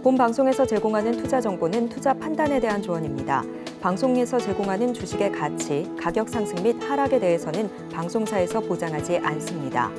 본 방송에서 제공하는 투자 정보는 투자 판단에 대한 조언입니다. 방송에서 제공하는 주식의 가치, 가격 상승 및 하락에 대해서는 방송사에서 보장하지 않습니다.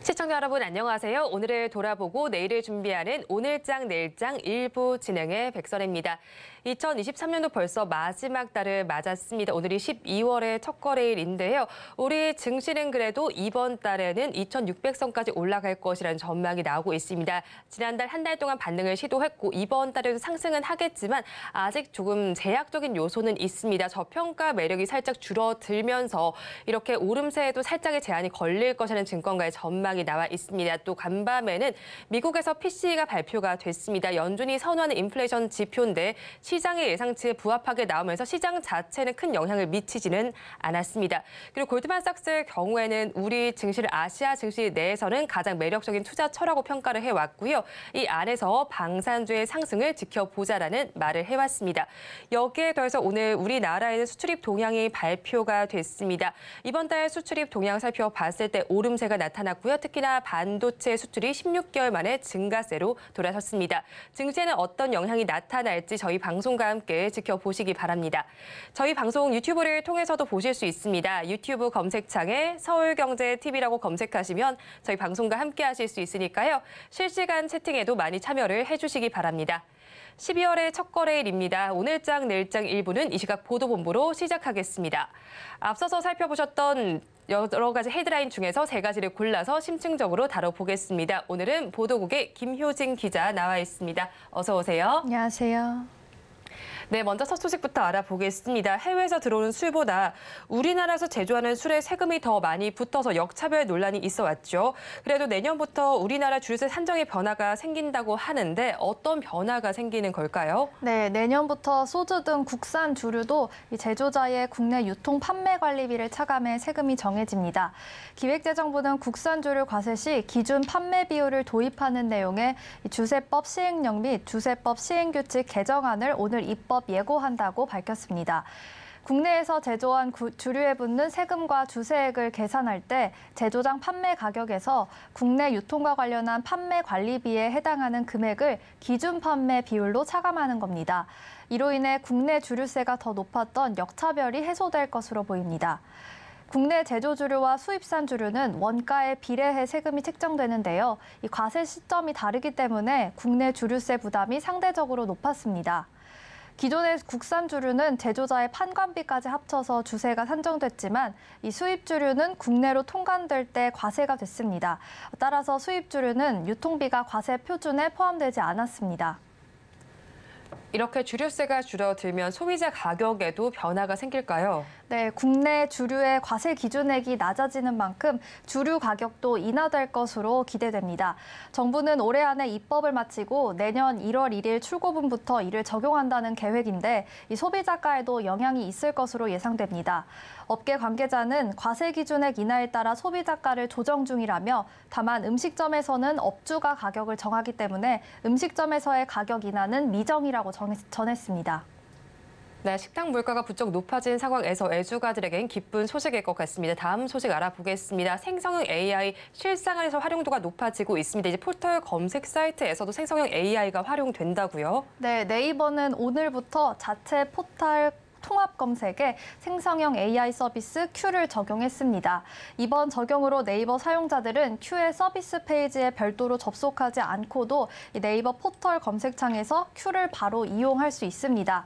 시청자 여러분 안녕하세요. 오늘을 돌아보고 내일을 준비하는 오늘장 내일장 일부 진행의 백선혜입니다. 2023년도 벌써 마지막 달을 맞았습니다. 오늘이 12월의 첫 거래일인데요. 우리 증시는 그래도 이번 달에는 2,600선까지 올라갈 것이라는 전망이 나오고 있습니다. 지난달 한 달 동안 반등을 시도했고 이번 달에도 상승은 하겠지만 아직 조금 제약적인 요소는 있습니다. 저평가 매력이 살짝 줄어들면서 이렇게 오름세에도 살짝의 제한이 걸릴 것이라는 증권가의 전망이 나와 있습니다. 또 간밤에는 미국에서 PCE가 발표가 됐습니다. 연준이 선호하는 인플레이션 지표인데 시장의 예상치에 부합하게 나오면서 시장 자체는 큰 영향을 미치지는 않았습니다. 그리고 골드만삭스의 경우에는 우리 증시를 아시아 증시 내에서는 가장 매력적인 투자처라고 평가를 해왔고요. 이 안에서 방산주의 상승을 지켜보자라는 말을 해왔습니다. 여기에 더해서 오늘 우리나라에는 수출입 동향이 발표가 됐습니다. 이번 달 수출입 동향 살펴봤을 때 오름세가 나타났고요. 특히나 반도체 수출이 16개월 만에 증가세로 돌아섰습니다. 증시에는 어떤 영향이 나타날지 저희 방송과 함께 지켜보시기 바랍니다. 저희 방송 유튜브를 통해서도 보실 수 있습니다. 유튜브 검색창에 서울경제TV라고 검색하시면 저희 방송과 함께 하실 수 있으니까요. 실시간 채팅에도 많이 참여를 해주시기 바랍니다. 12월의 첫 거래일입니다. 오늘장 내일장 일부는 이 시각 보도본부로 시작하겠습니다. 앞서서 살펴보셨던 여러 가지 헤드라인 중에서 세 가지를 골라서 심층적으로 다뤄보겠습니다. 오늘은 보도국의 김효진 기자 나와 있습니다. 어서 오세요. 안녕하세요. 네, 먼저 첫 소식부터 알아보겠습니다. 해외에서 들어오는 술보다 우리나라에서 제조하는 술에 세금이 더 많이 붙어서 역차별 논란이 있어 왔죠. 그래도 내년부터 우리나라 주유세 산정의 변화가 생긴다고 하는데 어떤 변화가 생기는 걸까요? 네, 내년부터 소주 등 국산 주류도 제조자의 국내 유통 판매 관리비를 차감해 세금이 정해집니다. 기획재정부는 국산 주류 과세 시 기준 판매 비율을 도입하는 내용의 주세법 시행령 및 주세법 시행규칙 개정안을 오늘 입법 예고한다고 밝혔습니다. 국내에서 제조한 주류에 붙는 세금과 주세액을 계산할 때 제조장 판매 가격에서 국내 유통과 관련한 판매 관리비에 해당하는 금액을 기준 판매 비율로 차감하는 겁니다. 이로 인해 국내 주류세가 더 높았던 역차별이 해소될 것으로 보입니다. 국내 제조 주류와 수입산 주류는 원가에 비례해 세금이 책정되는데요. 이 과세 시점이 다르기 때문에 국내 주류세 부담이 상대적으로 높았습니다. 기존의 국산 주류는 제조자의 판관비까지 합쳐서 주세가 산정됐지만 이 수입 주류는 국내로 통관될 때 과세가 됐습니다. 따라서 수입 주류는 유통비가 과세 표준에 포함되지 않았습니다. 이렇게 주류세가 줄어들면 소비자 가격에도 변화가 생길까요? 네, 국내 주류의 과세 기준액이 낮아지는 만큼 주류 가격도 인하될 것으로 기대됩니다. 정부는 올해 안에 입법을 마치고 내년 1월 1일 출고분부터 이를 적용한다는 계획인데 이 소비자가에도 영향이 있을 것으로 예상됩니다. 업계 관계자는 과세 기준액 인하에 따라 소비자가를 조정 중이라며 다만 음식점에서는 업주가 가격을 정하기 때문에 음식점에서의 가격 인하는 미정이라고 전했습니다. 네, 식당 물가가 부쩍 높아진 상황에서 애주가들에겐 기쁜 소식일 것 같습니다. 다음 소식 알아보겠습니다. 생성형 AI 실생활에서 활용도가 높아지고 있습니다. 이제 포털 검색 사이트에서도 생성형 AI가 활용된다고요? 네, 네이버는 오늘부터 자체 포털 통합 검색에 생성형 AI 서비스 Q를 적용했습니다. 이번 적용으로 네이버 사용자들은 Q의 서비스 페이지에 별도로 접속하지 않고도 네이버 포털 검색창에서 Q를 바로 이용할 수 있습니다.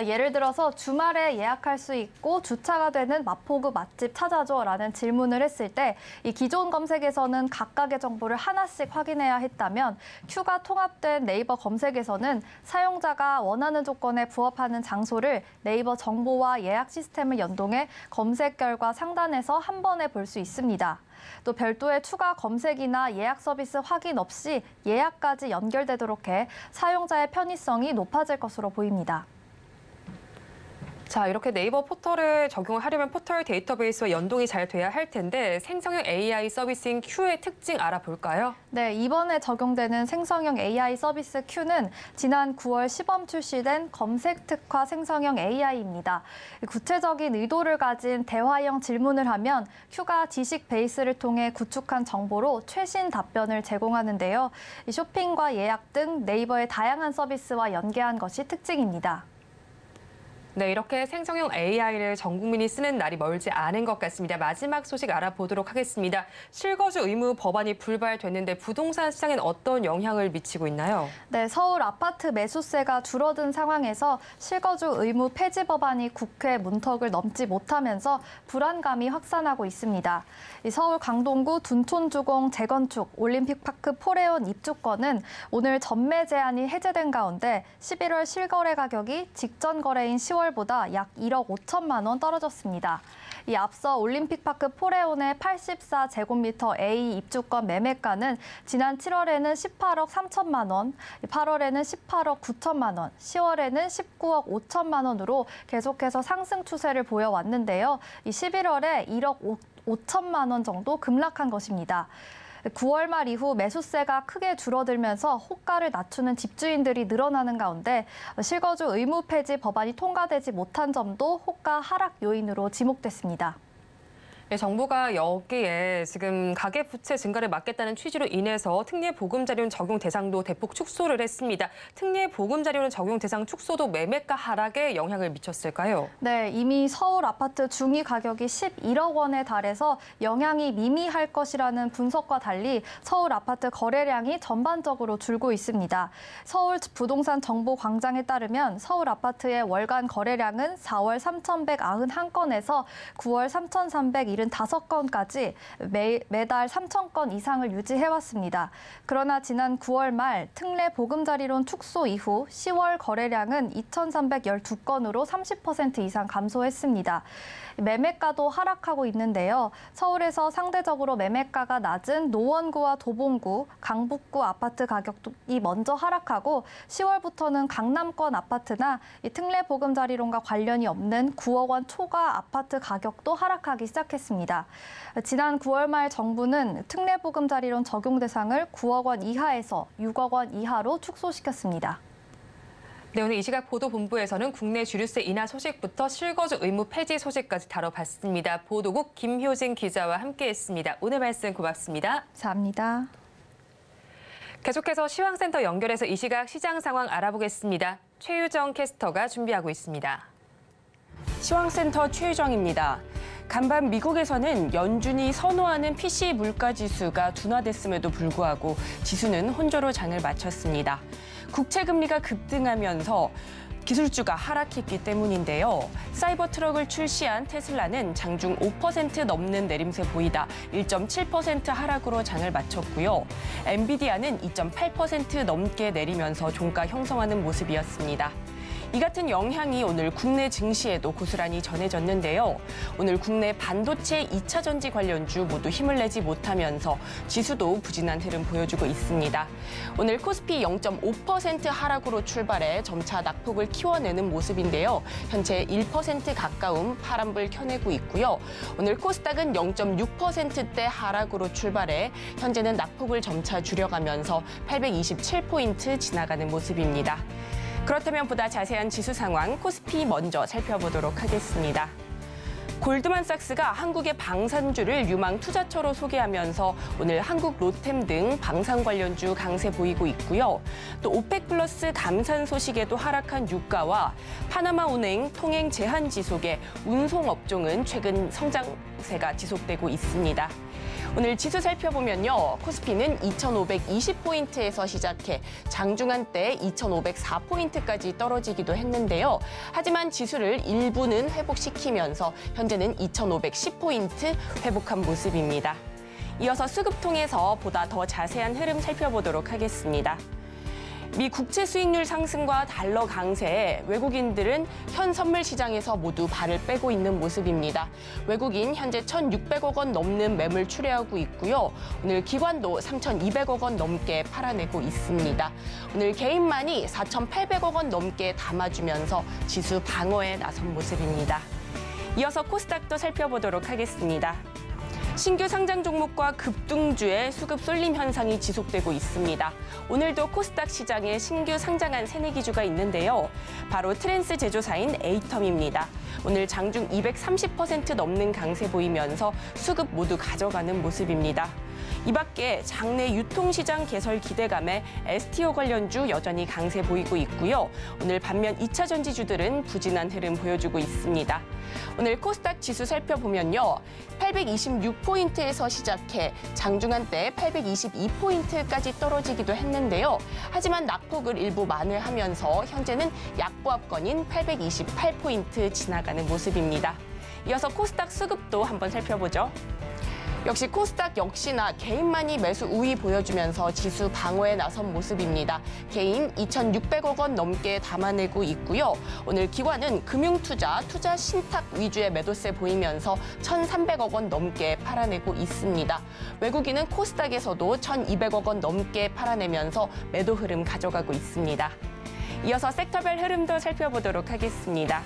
예를 들어서 주말에 예약할 수 있고 주차가 되는 마포구 맛집 찾아줘라는 질문을 했을 때 이 기존 검색에서는 각각의 정보를 하나씩 확인해야 했다면 Q가 통합된 네이버 검색에서는 사용자가 원하는 조건에 부합하는 장소를 네이버 정보와 예약 시스템을 연동해 검색 결과 상단에서 한 번에 볼 수 있습니다. 또 별도의 추가 검색이나 예약 서비스 확인 없이 예약까지 연결되도록 해 사용자의 편의성이 높아질 것으로 보입니다. 자, 이렇게 네이버 포털을 적용을 하려면 포털 데이터베이스와 연동이 잘 돼야 할 텐데 생성형 AI 서비스인 Q의 특징 알아볼까요? 네, 이번에 적용되는 생성형 AI 서비스 Q는 지난 9월 시범 출시된 검색 특화 생성형 AI입니다. 구체적인 의도를 가진 대화형 질문을 하면 Q가 지식 베이스를 통해 구축한 정보로 최신 답변을 제공하는데요. 쇼핑과 예약 등 네이버의 다양한 서비스와 연계한 것이 특징입니다. 네, 이렇게 생성형 AI를 전 국민이 쓰는 날이 멀지 않은 것 같습니다. 마지막 소식 알아보도록 하겠습니다. 실거주 의무 법안이 불발됐는데 부동산 시장엔 어떤 영향을 미치고 있나요? 네, 서울 아파트 매수세가 줄어든 상황에서 실거주 의무 폐지 법안이 국회 문턱을 넘지 못하면서 불안감이 확산하고 있습니다. 서울 강동구 둔촌주공 재건축 올림픽파크 포레온 입주권은 오늘 전매 제한이 해제된 가운데 11월 실거래 가격이 직전 거래인 10월보다 약 1억 5천만 원 떨어졌습니다. 이 앞서 올림픽파크 포레온의 84제곱미터 A 입주권 매매가는 지난 7월에는 18억 3천만 원, 8월에는 18억 9천만 원, 10월에는 19억 5천만 원으로 계속해서 상승 추세를 보여왔는데요. 이 11월에 1억 5천만 원 정도 급락한 것입니다. 9월 말 이후 매수세가 크게 줄어들면서 호가를 낮추는 집주인들이 늘어나는 가운데 실거주 의무 폐지 법안이 통과되지 못한 점도 호가 하락 요인으로 지목됐습니다. 네, 정부가 여기에 지금 가계부채 증가를 막겠다는 취지로 인해서 특례보금자료는 적용 대상도 대폭 축소를 했습니다. 특례보금자료는 적용 대상 축소도 매매가 하락에 영향을 미쳤을까요? 네, 이미 서울 아파트 중위 가격이 11억 원에 달해서 영향이 미미할 것이라는 분석과 달리 서울 아파트 거래량이 전반적으로 줄고 있습니다. 서울 부동산 정보광장에 따르면 서울 아파트의 월간 거래량은 4월 3,191건에서 9월 3,375건까지 매달 3,000건 이상을 유지해왔습니다. 그러나 지난 9월 말 특례보금자리론 축소 이후 10월 거래량은 2,312건으로 30% 이상 감소했습니다. 매매가도 하락하고 있는데요. 서울에서 상대적으로 매매가가 낮은 노원구와 도봉구, 강북구 아파트 가격이 먼저 하락하고 10월부터는 강남권 아파트나 특례보금자리론과 관련이 없는 9억 원 초과 아파트 가격도 하락하기 시작했습니다. 지난 9월 말 정부는 특례보금자리론 적용 대상을 9억 원 이하에서 6억 원 이하로 축소시켰습니다. 네, 오늘 이 시각 보도본부에서는 국내 주류세 인하 소식부터 실거주 의무 폐지 소식까지 다뤄봤습니다. 보도국 김효진 기자와 함께했습니다. 오늘 말씀 고맙습니다. 감사합니다. 계속해서 시황센터 연결해서 이 시각 시장 상황 알아보겠습니다. 최유정 캐스터가 준비하고 있습니다. 시황센터 최유정입니다. 간밤 미국에서는 연준이 선호하는 PC 물가지수가 둔화됐음에도 불구하고 지수는 혼조로 장을 마쳤습니다. 국채 금리가 급등하면서 기술주가 하락했기 때문인데요. 사이버 트럭을 출시한 테슬라는 장중 5% 넘는 내림세 보이다 1.7% 하락으로 장을 마쳤고요. 엔비디아는 2.8% 넘게 내리면서 종가 형성하는 모습이었습니다. 이 같은 영향이 오늘 국내 증시에도 고스란히 전해졌는데요. 오늘 국내 반도체 2차 전지 관련주 모두 힘을 내지 못하면서 지수도 부진한 흐름 보여주고 있습니다. 오늘 코스피 0.5% 하락으로 출발해 점차 낙폭을 키워내는 모습인데요. 현재 1% 가까운 파란불 켜내고 있고요. 오늘 코스닥은 0.6%대 하락으로 출발해 현재는 낙폭을 점차 줄여가면서 827포인트 지나가는 모습입니다. 그렇다면 보다 자세한 지수 상황 코스피 먼저 살펴보도록 하겠습니다. 골드만삭스가 한국의 방산주를 유망 투자처로 소개하면서 오늘 한국 로템 등 방산 관련주 강세 보이고 있고요. 또 오펙 플러스 감산 소식에도 하락한 유가와 파나마 운행 통행 제한 지속에 운송업종은 최근 성장세가 지속되고 있습니다. 오늘 지수 살펴보면요. 코스피는 2,520포인트에서 시작해 장중한 때 2,504포인트까지 떨어지기도 했는데요. 하지만 지수를 일부는 회복시키면서 현재는 2,510포인트 회복한 모습입니다. 이어서 수급통에서 보다 더 자세한 흐름 살펴보도록 하겠습니다. 미 국채 수익률 상승과 달러 강세에 외국인들은 현 선물 시장에서 모두 발을 빼고 있는 모습입니다. 외국인 현재 1,600억 원 넘는 매물 출회하고 있고요. 오늘 기관도 3,200억 원 넘게 팔아내고 있습니다. 오늘 개인만이 4,800억 원 넘게 담아주면서 지수 방어에 나선 모습입니다. 이어서 코스닥도 살펴보도록 하겠습니다. 신규 상장 종목과 급등주의 수급 쏠림 현상이 지속되고 있습니다. 오늘도 코스닥 시장에 신규 상장한 새내기주가 있는데요. 바로 트랜스 제조사인 에이텀입니다. 오늘 장중 230% 넘는 강세 보이면서 수급 모두 가져가는 모습입니다. 이 밖에 장내 유통시장 개설 기대감에 STO 관련주 여전히 강세 보이고 있고요. 오늘 반면 2차 전지주들은 부진한 흐름 보여주고 있습니다. 오늘 코스닥 지수 살펴보면요. 826포인트에서 시작해 장중 한때 822포인트까지 떨어지기도 했는데요. 하지만 낙폭을 일부 만회하면서 현재는 약보합권인 828포인트 지나가는 모습입니다. 이어서 코스닥 수급도 한번 살펴보죠. 역시 코스닥 역시나 개인만이 매수 우위 보여주면서 지수 방어에 나선 모습입니다. 개인 2,600억 원 넘게 담아내고 있고요. 오늘 기관은 금융투자, 투자 신탁 위주의 매도세 보이면서 1,300억 원 넘게 팔아내고 있습니다. 외국인은 코스닥에서도 1,200억 원 넘게 팔아내면서 매도 흐름 가져가고 있습니다. 이어서 섹터별 흐름도 살펴보도록 하겠습니다.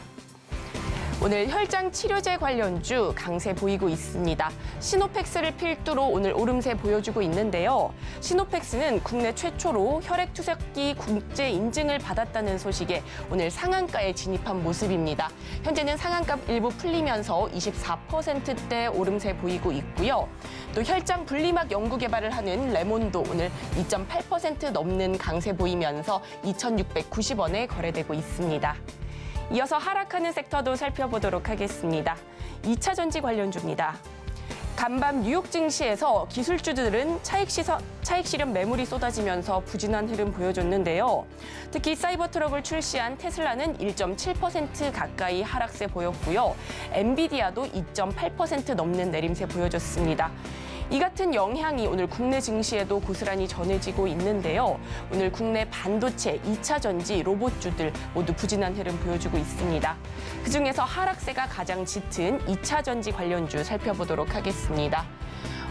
오늘 혈장 치료제 관련주 강세 보이고 있습니다. 시노펙스를 필두로 오늘 오름세 보여주고 있는데요. 시노펙스는 국내 최초로 혈액투석기 국제 인증을 받았다는 소식에 오늘 상한가에 진입한 모습입니다. 현재는 상한가 일부 풀리면서 24%대 오름세 보이고 있고요. 또 혈장 분리막 연구 개발을 하는 레몬도 오늘 2.8% 넘는 강세 보이면서 2,690원에 거래되고 있습니다. 이어서 하락하는 섹터도 살펴보도록 하겠습니다. 2차 전지 관련주입니다. 간밤 뉴욕 증시에서 기술주들은 차익 실현 매물이 쏟아지면서 부진한 흐름 보여줬는데요. 특히 사이버 트럭을 출시한 테슬라는 1.7% 가까이 하락세 보였고요. 엔비디아도 2.8% 넘는 내림세 보여줬습니다. 이 같은 영향이 오늘 국내 증시에도 고스란히 전해지고 있는데요. 오늘 국내 반도체, 2차 전지, 로봇주들 모두 부진한 흐름 보여주고 있습니다. 그중에서 하락세가 가장 짙은 2차 전지 관련주 살펴보도록 하겠습니다.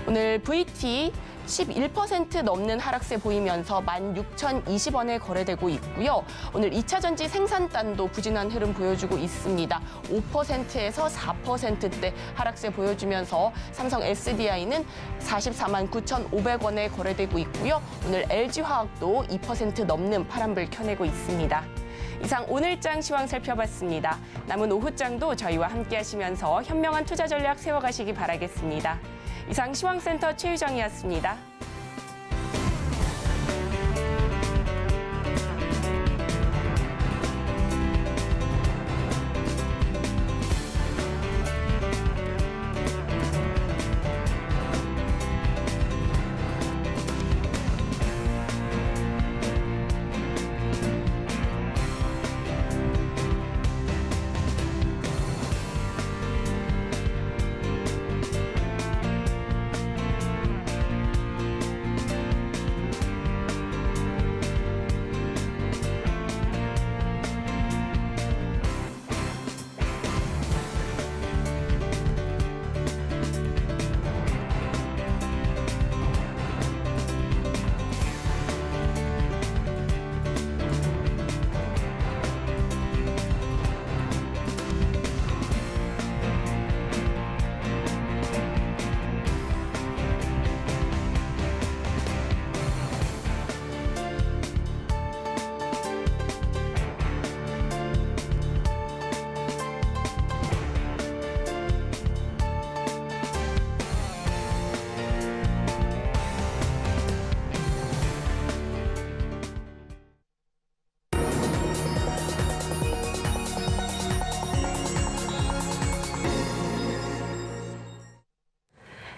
오늘 VT 11% 넘는 하락세 보이면서 16,020원에 거래되고 있고요. 오늘 2차 전지 생산단도 부진한 흐름 보여주고 있습니다. 5%에서 4%대 하락세 보여주면서 삼성 SDI는 44만 9,500원에 거래되고 있고요. 오늘 LG화학도 2% 넘는 파란불 켜내고 있습니다. 이상 오늘장 시황 살펴봤습니다. 남은 오후장도 저희와 함께 하시면서 현명한 투자 전략 세워가시기 바라겠습니다. 이상 시황센터 최유정이었습니다.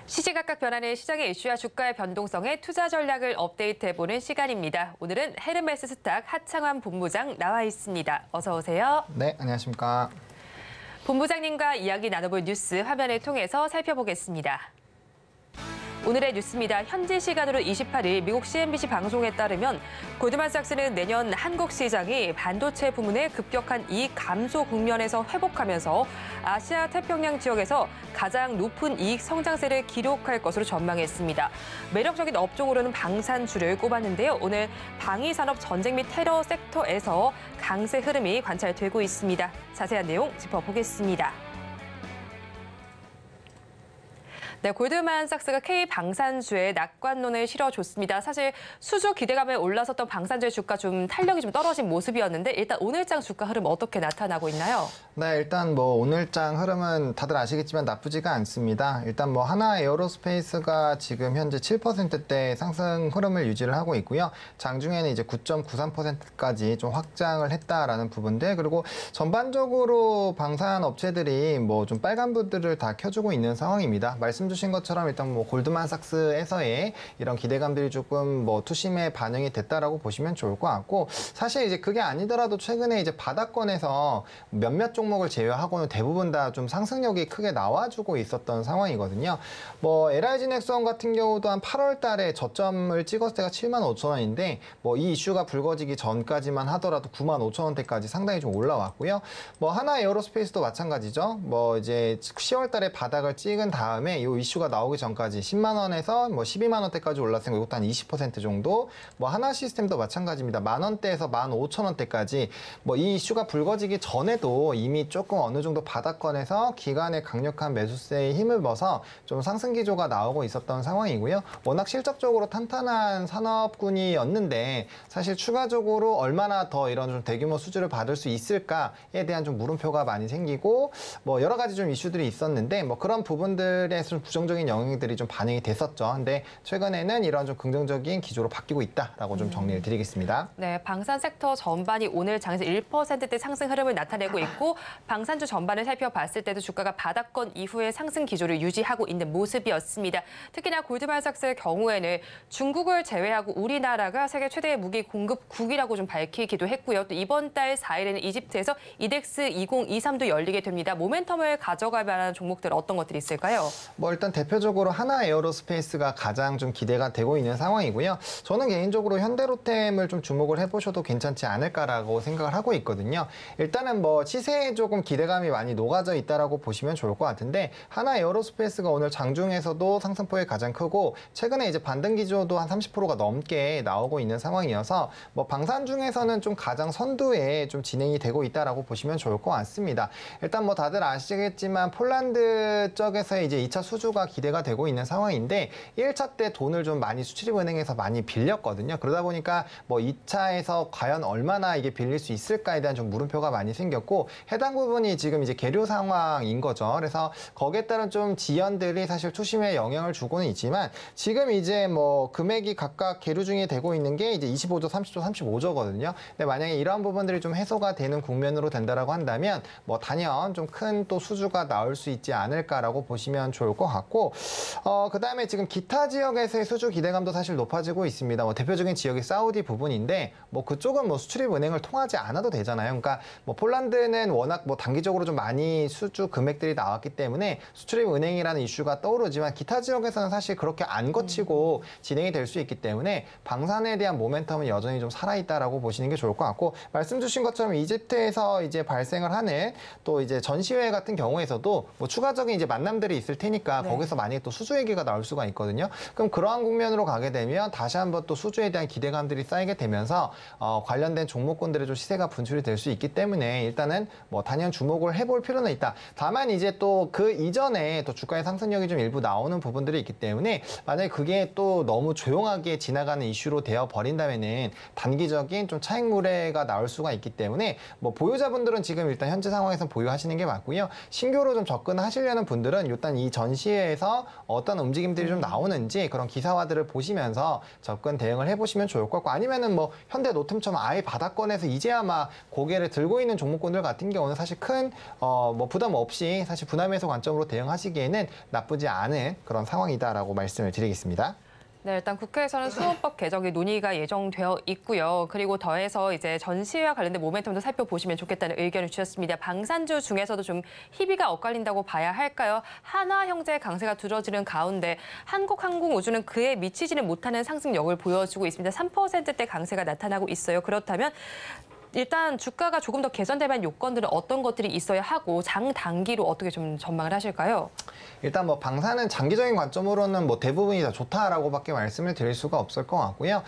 시시각각 변하는 시장의 이슈와 주가의 변동성에 투자 전략을 업데이트해보는 시간입니다. 오늘은 헤르메스 스탁 하창환 본부장 나와 있습니다. 어서 오세요. 네, 안녕하십니까. 본부장님과 이야기 나눠볼 뉴스 화면을 통해서 살펴보겠습니다. 오늘의 뉴스입니다. 현지 시간으로 28일 미국 CNBC 방송에 따르면 골드만삭스는 내년 한국 시장이 반도체 부문의 급격한 이익 감소 국면에서 회복하면서 아시아 태평양 지역에서 가장 높은 이익 성장세를 기록할 것으로 전망했습니다. 매력적인 업종으로는 방산주를 꼽았는데요. 오늘 방위산업 전쟁 및 테러 섹터에서 강세 흐름이 관찰되고 있습니다. 자세한 내용 짚어보겠습니다. 네, 골드만삭스가 K방산주에 낙관론을 실어줬습니다. 사실 수주 기대감에 올라섰던 방산주의 주가 좀 탄력이 좀 떨어진 모습이었는데 일단 오늘장 주가 흐름 어떻게 나타나고 있나요? 네, 일단 뭐 오늘장 흐름은 다들 아시겠지만 나쁘지가 않습니다. 일단 뭐 하나 에어로스페이스가 지금 현재 7%대 상승 흐름을 유지를 하고 있고요. 장중에는 이제 9.93%까지 좀 확장을 했다라는 부분들, 그리고 전반적으로 방산 업체들이 뭐 좀 빨간불들을 다 켜주고 있는 상황입니다. 말씀 주신 것처럼 일단 뭐 골드만삭스에서의 이런 기대감들이 조금 뭐 투심에 반영이 됐다라고 보시면 좋을 것 같고, 사실 이제 그게 아니더라도 최근에 이제 바닥권에서 몇몇 종목을 제외하고는 대부분 다 좀 상승력이 크게 나와주고 있었던 상황이거든요. 뭐 LIG 넥스원 같은 경우도 한 8월 달에 저점을 찍었을 때가 75,000원인데 뭐 이 이슈가 불거지기 전까지만 하더라도 95,000원대까지 상당히 좀 올라왔고요. 뭐 하나 에어로스페이스도 마찬가지죠. 뭐 이제 10월 달에 바닥을 찍은 다음에 이 이슈가 나오기 전까지 10만 원에서 뭐 12만 원대까지 올랐으니까 이것도 한 20% 정도. 뭐 하나 시스템도 마찬가지입니다. 만 원대에서 15,000원대까지 뭐 이 이슈가 불거지기 전에도 이미 조금 어느 정도 바닥권에서 기관의 강력한 매수세에 힘을 입어서 좀 상승 기조가 나오고 있었던 상황이고요. 워낙 실적적으로 탄탄한 산업군이었는데 사실 추가적으로 얼마나 더 이런 좀 대규모 수주를 받을 수 있을까에 대한 좀 물음표가 많이 생기고 뭐 여러 가지 좀 이슈들이 있었는데 뭐 그런 부분들에서 좀 부정적인 영향들이 좀 반영이 됐었죠. 근데 최근에는 이런 좀 긍정적인 기조로 바뀌고 있다라고 좀 정리를 드리겠습니다. 네, 방산 섹터 전반이 오늘 장에서 1%대 상승 흐름을 나타내고 있고 방산주 전반을 살펴봤을 때도 주가가 바닥권 이후에 상승 기조를 유지하고 있는 모습이었습니다. 특히나 골드만삭스의 경우에는 중국을 제외하고 우리나라가 세계 최대의 무기 공급국이라고 좀 밝히기도 했고요. 또 이번 달 4일에는 이집트에서 이덱스 2023도 열리게 됩니다. 모멘텀을 가져갈 만한 종목들 어떤 것들이 있을까요? 뭐 일단 대표적으로 하나 에어로스페이스가 가장 좀 기대가 되고 있는 상황이고요. 저는 개인적으로 현대로템을 좀 주목을 해보셔도 괜찮지 않을까라고 생각을 하고 있거든요. 일단은 뭐 시세에 조금 기대감이 많이 녹아져 있다라고 보시면 좋을 것 같은데, 하나 에어로스페이스가 오늘 장중에서도 상승폭이 가장 크고 최근에 이제 반등 기조도 한 30%가 넘게 나오고 있는 상황이어서 뭐 방산 중에서는 좀 가장 선두에 좀 진행이 되고 있다라고 보시면 좋을 것 같습니다. 일단 뭐 다들 아시겠지만 폴란드 쪽에서 이제 2차 수주가 기대가 되고 있는 상황인데 1차 때 돈을 좀 많이 수출입은행에서 많이 빌렸거든요. 그러다 보니까 뭐 2차에서 과연 얼마나 이게 빌릴 수 있을까에 대한 좀 물음표가 많이 생겼고, 해당 부분이 지금 이제 계류 상황인 거죠. 그래서 거기에 따른 좀 지연들이 사실 투심에 영향을 주고는 있지만, 지금 이제 뭐 금액이 각각 계류 중에 되고 있는 게 이제 25조, 30조, 35조거든요. 근데 만약에 이러한 부분들이 좀 해소가 되는 국면으로 된다라고 한다면 뭐 단연 좀 큰 또 수주가 나올 수 있지 않을까라고 보시면 좋을 것 같고, 그다음에 지금 기타 지역에서의 수주 기대감도 사실 높아지고 있습니다. 뭐 대표적인 지역이 사우디 부분인데 뭐 그쪽은 뭐 수출입 은행을 통하지 않아도 되잖아요. 그러니까 뭐 폴란드는 워낙 뭐 단기적으로 좀 많이 수주 금액들이 나왔기 때문에 수출입 은행이라는 이슈가 떠오르지만 기타 지역에서는 사실 그렇게 안 거치고 진행이 될 수 있기 때문에 방산에 대한 모멘텀은 여전히 좀 살아있다라고 보시는 게 좋을 것 같고, 말씀 주신 것처럼 이집트에서 이제 발생을 하는 또 이제 전시회 같은 경우에서도 뭐 추가적인 이제 만남들이 있을 테니까 네. 거기서 만약에 또 수주 얘기가 나올 수가 있거든요. 그럼 그러한 국면으로 가게 되면 다시 한번 또 수주에 대한 기대감들이 쌓이게 되면서 관련된 종목군들의 좀 시세가 분출이 될 수 있기 때문에 일단은 뭐 단연 주목을 해볼 필요는 있다. 다만 이제 또 그 이전에 또 주가의 상승력이 좀 일부 나오는 부분들이 있기 때문에 만약에 그게 또 너무 조용하게 지나가는 이슈로 되어 버린다면은 단기적인 좀 차익물회가 나올 수가 있기 때문에 뭐 보유자분들은 지금 일단 현재 상황에서 보유하시는 게 맞고요. 신규로 좀 접근하시려는 분들은 일단 이 전시회에서 어떤 움직임들이 좀 나오는지 그런 기사화들을 보시면서 접근 대응을 해보시면 좋을 것 같고, 아니면은 뭐 현대 노템처럼 아예 바닥권에서 이제야 막 고개를 들고 있는 종목군들 같은 경우는 사실 큰 뭐 부담 없이 사실 분할 매수 관점으로 대응하시기에는 나쁘지 않은 그런 상황이다라고 말씀을 드리겠습니다. 네, 일단 국회에서는 수호법 개정이 논의가 예정되어 있고요. 그리고 더해서 이제 전시회와 관련된 모멘텀도 살펴보시면 좋겠다는 의견을 주셨습니다. 방산주 중에서도 좀 희비가 엇갈린다고 봐야 할까요? 한화형제의 강세가 두드러지는 가운데 한국항공우주는 그에 미치지는 못하는 상승력을 보여주고 있습니다. 3%대 강세가 나타나고 있어요. 그렇다면 일단 주가가 조금 더 개선될 만한 요건들은 어떤 것들이 있어야 하고 장 단기로 어떻게 좀 전망을 하실까요? 일단 뭐 방사는 장기적인 관점으로는 뭐 대부분이 다 좋다라고밖에 말씀을 드릴 수가 없을 것 같고요.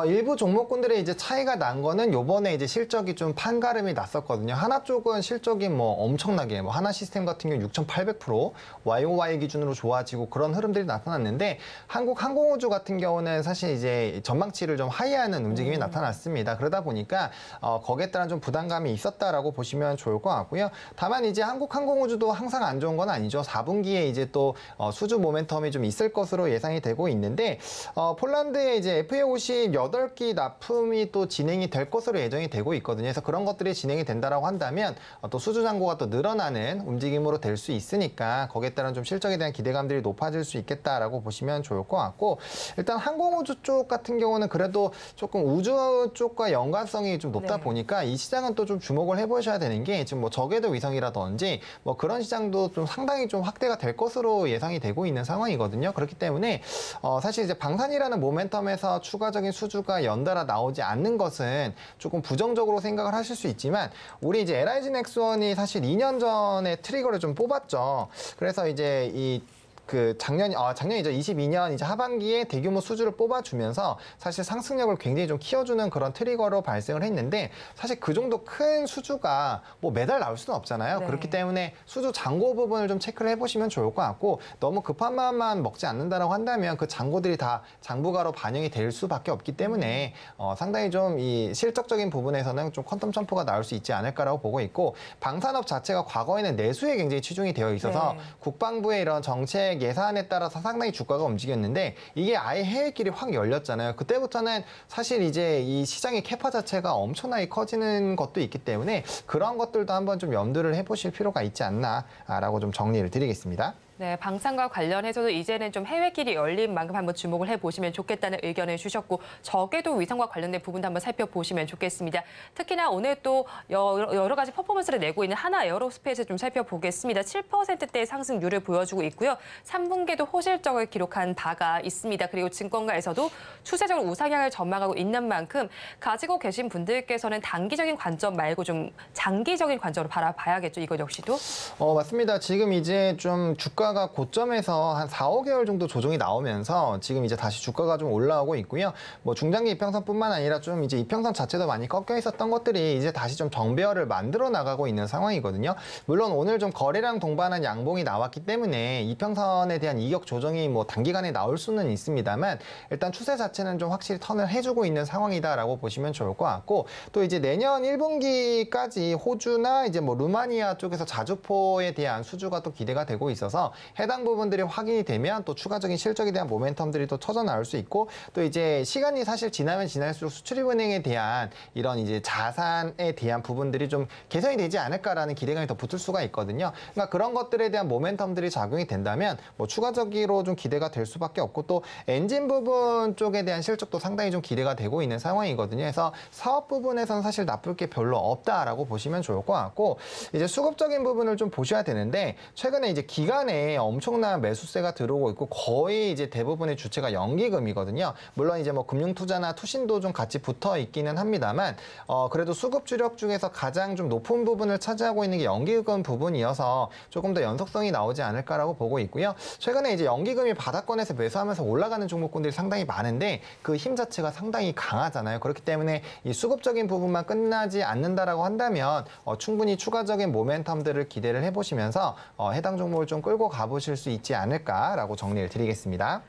일부 종목군들의 이제 차이가 난 거는 요번에 이제 실적이 좀 판가름이 났었거든요. 하나 쪽은 실적이 뭐 엄청나게 뭐 하나 시스템 같은 경우 6,800% YOY 기준으로 좋아지고 그런 흐름들이 나타났는데 한국항공우주 같은 경우는 사실 이제 전망치를 좀 하이하는 움직임이 나타났습니다. 그러다 보니까 거기에 따른 좀 부담감이 있었다라고 보시면 좋을 것 같고요. 다만 이제 한국항공우주도 항상 안 좋은 건 아니죠. 4분기에 이제 또 수주 모멘텀이 좀 있을 것으로 예상이 되고 있는데 폴란드에 이제 FA50 8기 납품이 또 진행이 될 것으로 예정이 되고 있거든요. 그래서 그런 것들이 진행이 된다라고 한다면 또 수주 잔고가 또 늘어나는 움직임으로 될 수 있으니까 거기에 따른 좀 실적에 대한 기대감들이 높아질 수 있겠다라고 보시면 좋을 것 같고 일단 항공우주 쪽 같은 경우는 그래도 조금 우주 쪽과 연관성이 좀 높다 보니까 이 시장은 또 좀 주목을 해보셔야 되는 게 지금 뭐 저궤도 위성이라든지 뭐 그런 시장도 좀 상당히 좀 확대가 될 것으로 예상이 되고 있는 상황이거든요. 그렇기 때문에 사실 이제 방산이라는 모멘텀에서 추가적인 수주가 연달아 나오지 않는 것은 조금 부정적으로 생각을 하실 수 있지만 우리 이제 LIG 넥스원이 사실 2년 전에 트리거를 좀 뽑았죠. 그래서 이제 작년이죠. 22년 이제 하반기에 대규모 수주를 뽑아주면서 사실 상승력을 굉장히 좀 키워주는 그런 트리거로 발생을 했는데 사실 그 정도 큰 수주가 뭐 매달 나올 수는 없잖아요. 네. 그렇기 때문에 수주 잔고 부분을 좀 체크를 해보시면 좋을 것 같고 너무 급한 마음만 먹지 않는다라고 한다면 그 잔고들이 다 장부가로 반영이 될 수밖에 없기 때문에 상당히 좀 이 실적적인 부분에서는 좀 퀀텀 점프가 나올 수 있지 않을까라고 보고 있고 방산업 자체가 과거에는 내수에 굉장히 치중이 되어 있어서 국방부의 이런 정책 예산에 따라서 상당히 주가가 움직였는데 이게 아예 해외길이 확 열렸잖아요. 그때부터는 사실 이제 이 시장의 캐파 자체가 엄청나게 커지는 것도 있기 때문에 그런 것들도 한번 좀 염두를 해보실 필요가 있지 않나라고 좀 정리를 드리겠습니다. 네, 방산과 관련해서도 이제는 좀 해외길이 열린 만큼 한번 주목을 해보시면 좋겠다는 의견을 주셨고 저궤도 위성과 관련된 부분도 한번 살펴보시면 좋겠습니다. 특히나 오늘 또 여러 가지 퍼포먼스를 내고 있는 하나 에어로스페이스 좀 살펴보겠습니다. 7%대의 상승률을 보여주고 있고요. 3분기에도 호실적을 기록한 바가 있습니다. 그리고 증권가에서도 추세적으로 우상향을 전망하고 있는 만큼 가지고 계신 분들께서는 단기적인 관점 말고 좀 장기적인 관점으로 바라봐야겠죠. 이것 역시도. 맞습니다. 지금 이제 좀 주가가 고점에서 한 4, 5개월 정도 조정이 나오면서 지금 이제 다시 주가가 좀 올라오고 있고요. 뭐 중장기 이평선뿐만 아니라 좀 이제 이평선 자체도 많이 꺾여 있었던 것들이 이제 다시 좀 정배열을 만들어 나가고 있는 상황이거든요. 물론 오늘 좀 거래량 동반한 양봉이 나왔기 때문에 이평선에 대한 이격 조정이 뭐 단기간에 나올 수는 있습니다만 일단 추세 자체는 좀 확실히 턴을 해주고 있는 상황이다라고 보시면 좋을 것 같고 또 이제 내년 1분기까지 호주나 이제 뭐 루마니아 쪽에서 자주포에 대한 수주가 또 기대가 되고 있어서 해당 부분들이 확인이 되면 또 추가적인 실적에 대한 모멘텀들이 또 터져 나올 수 있고 또 이제 시간이 사실 지나면 지날수록 수출입은행에 대한 이런 이제 자산에 대한 부분들이 좀 개선이 되지 않을까라는 기대감이 더 붙을 수가 있거든요. 그러니까 그런 것들에 대한 모멘텀들이 작용이 된다면 뭐 추가적으로 좀 기대가 될 수밖에 없고 또 엔진 부분 쪽에 대한 실적도 상당히 좀 기대가 되고 있는 상황이거든요. 그래서 사업 부분에서는 사실 나쁠 게 별로 없다라고 보시면 좋을 것 같고 이제 수급적인 부분을 좀 보셔야 되는데 최근에 이제 기간에 엄청난 매수세가 들어오고 있고 거의 이제 대부분의 주체가 연기금이거든요. 물론 이제 뭐 금융투자나 투신도 좀 같이 붙어 있기는 합니다만 그래도 수급 주력 중에서 가장 좀 높은 부분을 차지하고 있는 게 연기금 부분이어서 조금 더 연속성이 나오지 않을까라고 보고 있고요. 최근에 이제 연기금이 바닥권에서 매수하면서 올라가는 종목군들이 상당히 많은데 그 힘 자체가 상당히 강하잖아요. 그렇기 때문에 이 수급적인 부분만 끝나지 않는다라고 한다면 충분히 추가적인 모멘텀들을 기대를 해보시면서 해당 종목을 좀 끌고 가보실 수 있지 않을까라고 정리를 드리겠습니다.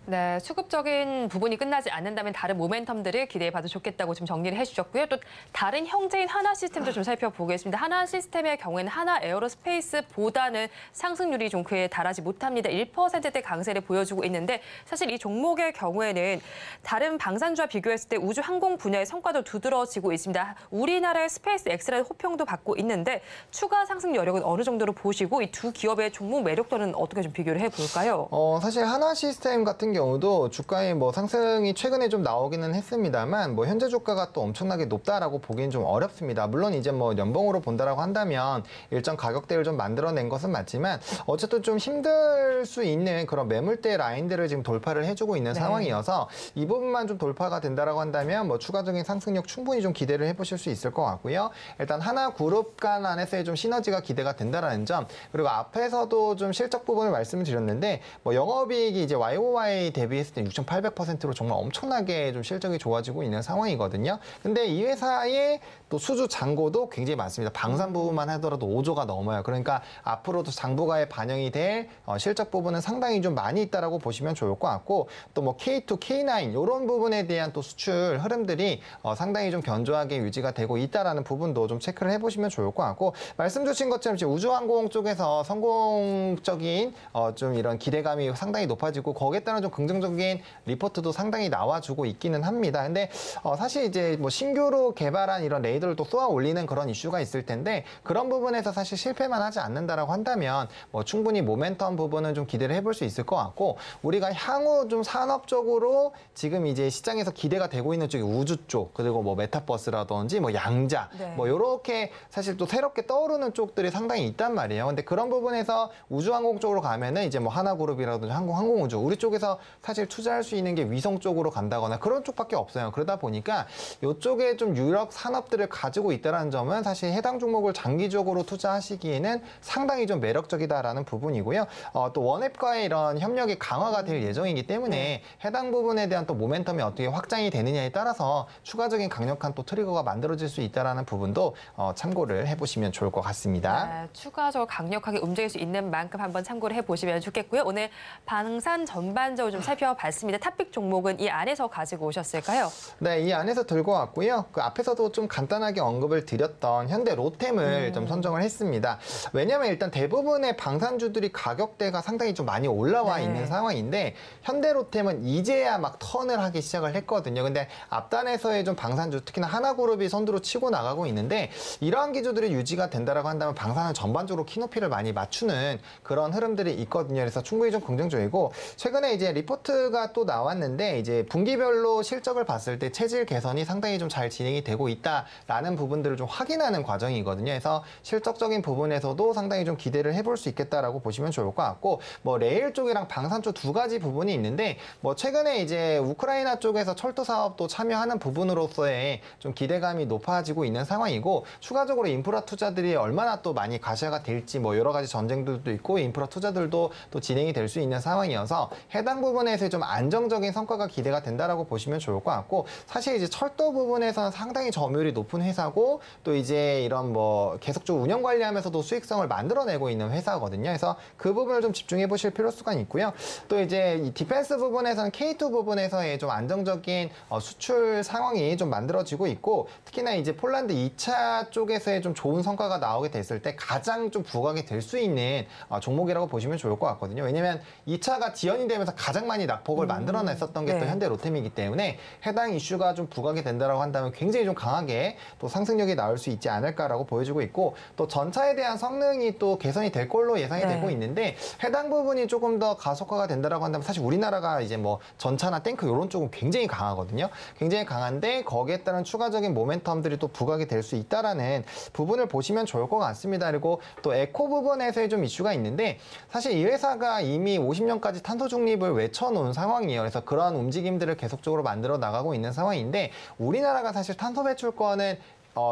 네, 수급적인 부분이 끝나지 않는다면 다른 모멘텀들을 기대해봐도 좋겠다고 좀 정리를 해주셨고요. 또 다른 형제인 하나시스템도 좀 살펴보겠습니다. 하나시스템의 경우에는 하나 에어로스페이스보다는 상승률이 좀 그에 달하지 못합니다. 1%대 강세를 보여주고 있는데 사실 이 종목의 경우에는 다른 방산주와 비교했을 때 우주 항공 분야의 성과도 두드러지고 있습니다. 우리나라의 스페이스 X라는 호평도 받고 있는데 추가 상승 여력은 어느 정도로 보시고 이 두 기업의 종목 매력도는 어떻게 좀 비교를 해볼까요? 사실 하나시스템 같은 같은 경우도 주가의 뭐 상승이 최근에 좀 나오기는 했습니다만 뭐 현재 주가가 또 엄청나게 높다라고 보기는 좀 어렵습니다. 물론 이제 뭐 연봉으로 본다라고 한다면 일정 가격대를 좀 만들어낸 것은 맞지만 어쨌든 좀 힘들 수 있는 그런 매물대 라인들을 지금 돌파를 해주고 있는 상황이어서 이 부분만 좀 돌파가 된다라고 한다면 뭐 추가적인 상승력 충분히 좀 기대를 해보실 수 있을 것 같고요. 일단 하나그룹 간 안에서의 좀 시너지가 기대가 된다라는 점, 그리고 앞에서도 좀 실적 부분을 말씀을 드렸는데 뭐 영업이익이 이제 YOY 대비했을 때 6,800%로 정말 엄청나게 좀 실적이 좋아지고 있는 상황이거든요. 근데 이 회사의 또 수주 잔고도 굉장히 많습니다. 방산 부분만 하더라도 5조가 넘어요. 그러니까 앞으로도 장부가에 반영이 될 실적 부분은 상당히 좀 많이 있다라고 보시면 좋을 것 같고, 또 뭐 K2, K9 이런 부분에 대한 또 수출 흐름들이 상당히 좀 견조하게 유지가 되고 있다라는 부분도 좀 체크를 해보시면 좋을 것 같고, 말씀 주신 것처럼 지금 우주항공 쪽에서 성공적인 좀 이런 기대감이 상당히 높아지고 거기에 따른 좀 긍정적인 리포트도 상당히 나와주고 있기는 합니다. 근데 사실 이제 뭐 신규로 개발한 이런 레이더를 또 쏘아 올리는 그런 이슈가 있을 텐데 그런 부분에서 사실 실패만 하지 않는다라고 한다면 뭐 충분히 모멘텀 부분은 좀 기대를 해볼 수 있을 것 같고, 우리가 향후 좀 산업적으로 지금 이제 시장에서 기대가 되고 있는 쪽이 우주 쪽, 그리고 뭐 메타버스라든지 뭐 양자, 뭐 이렇게 사실 또 새롭게 떠오르는 쪽들이 상당히 있단 말이에요. 근데 그런 부분에서 우주항공 쪽으로 가면은 이제 뭐 하나그룹이라든지 항공우주, 우리 쪽에서 사실 투자할 수 있는 게 위성 쪽으로 간다거나 그런 쪽밖에 없어요. 그러다 보니까 이쪽에 좀 유력 산업들을 가지고 있다는 점은 사실 해당 종목을 장기적으로 투자하시기에는 상당히 좀 매력적이다라는 부분이고요. 또 원앱과의 이런 협력이 강화가 될 예정이기 때문에 해당 부분에 대한 또 모멘텀이 어떻게 확장이 되느냐에 따라서 추가적인 강력한 또 트리거가 만들어질 수 있다라는 부분도 참고를 해보시면 좋을 것 같습니다. 추가적으로 강력하게 움직일 수 있는 만큼 한번 참고를 해보시면 좋겠고요. 오늘 방산 전반적으로 좀 살펴봤습니다. 탑픽 종목은 이 안에서 가지고 오셨을까요? 네, 이 안에서 들고 왔고요. 그 앞에서도 좀 간단하게 언급을 드렸던 현대 로템을 좀 선정을 했습니다. 왜냐하면 일단 대부분의 방산주들이 가격대가 상당히 좀 많이 올라와 있는 상황인데 현대 로템은 이제야 막 턴을 하기 시작을 했거든요. 근데 앞단에서의 좀 방산주, 특히나 하나그룹이 선두로 치고 나가고 있는데 이러한 기조들이 유지가 된다라고 한다면 방산은 전반적으로 키높이를 많이 맞추는 그런 흐름들이 있거든요. 그래서 충분히 좀 긍정적이고, 최근에 이제 리포트가 또 나왔는데 이제 분기별로 실적을 봤을 때 체질 개선이 상당히 좀 잘 진행이 되고 있다라는 부분들을 좀 확인하는 과정이거든요. 그래서 실적적인 부분에서도 상당히 좀 기대를 해볼 수 있겠다라고 보시면 좋을 것 같고, 뭐 레일 쪽이랑 방산 쪽 두 가지 부분이 있는데 뭐 최근에 이제 우크라이나 쪽에서 철도 사업도 참여하는 부분으로서의 좀 기대감이 높아지고 있는 상황이고, 추가적으로 인프라 투자들이 얼마나 또 많이 가시화가 될지 뭐 여러 가지 전쟁들도 있고 인프라 투자들도 또 진행이 될 수 있는 상황이어서 해당 부분에서 좀 안정적인 성과가 기대가 된다라고 보시면 좋을 것 같고, 사실 이제 철도 부분에서는 상당히 점유율이 높은 회사고 또 이제 이런 뭐 계속적으로 운영 관리하면서도 수익성을 만들어내고 있는 회사거든요. 그래서 그 부분을 좀 집중해 보실 필요가 있고요. 또 이제 이 디펜스 부분에서는 K2 부분에서의 좀 안정적인 수출 상황이 좀 만들어지고 있고, 특히나 이제 폴란드 2차 쪽에서의 좀 좋은 성과가 나오게 됐을 때 가장 좀 부각이 될 수 있는 종목이라고 보시면 좋을 것 같거든요. 왜냐면 2차가 지연이 되면서 가장 많이 낙폭을 만들어냈었던 게 또 현대 로템이기 때문에 해당 이슈가 좀 부각이 된다라고 한다면 굉장히 좀 강하게 또 상승력이 나올 수 있지 않을까라고 보여지고 있고, 또 전차에 대한 성능이 또 개선이 될 걸로 예상이 되고 있는데 해당 부분이 조금 더 가속화가 된다라고 한다면 사실 우리나라가 이제 뭐 전차나 탱크 이런 쪽은 굉장히 강하거든요. 굉장히 강한데 거기에 따른 추가적인 모멘텀들이 또 부각이 될 수 있다라는 부분을 보시면 좋을 것 같습니다. 그리고 또 에코 부분에서의 좀 이슈가 있는데 사실 이 회사가 이미 50년까지 탄소 중립을 외쳐놓은 상황이에요. 그래서 그러한 움직임들을 계속적으로 만들어 나가고 있는 상황인데, 우리나라가 사실 탄소 배출권은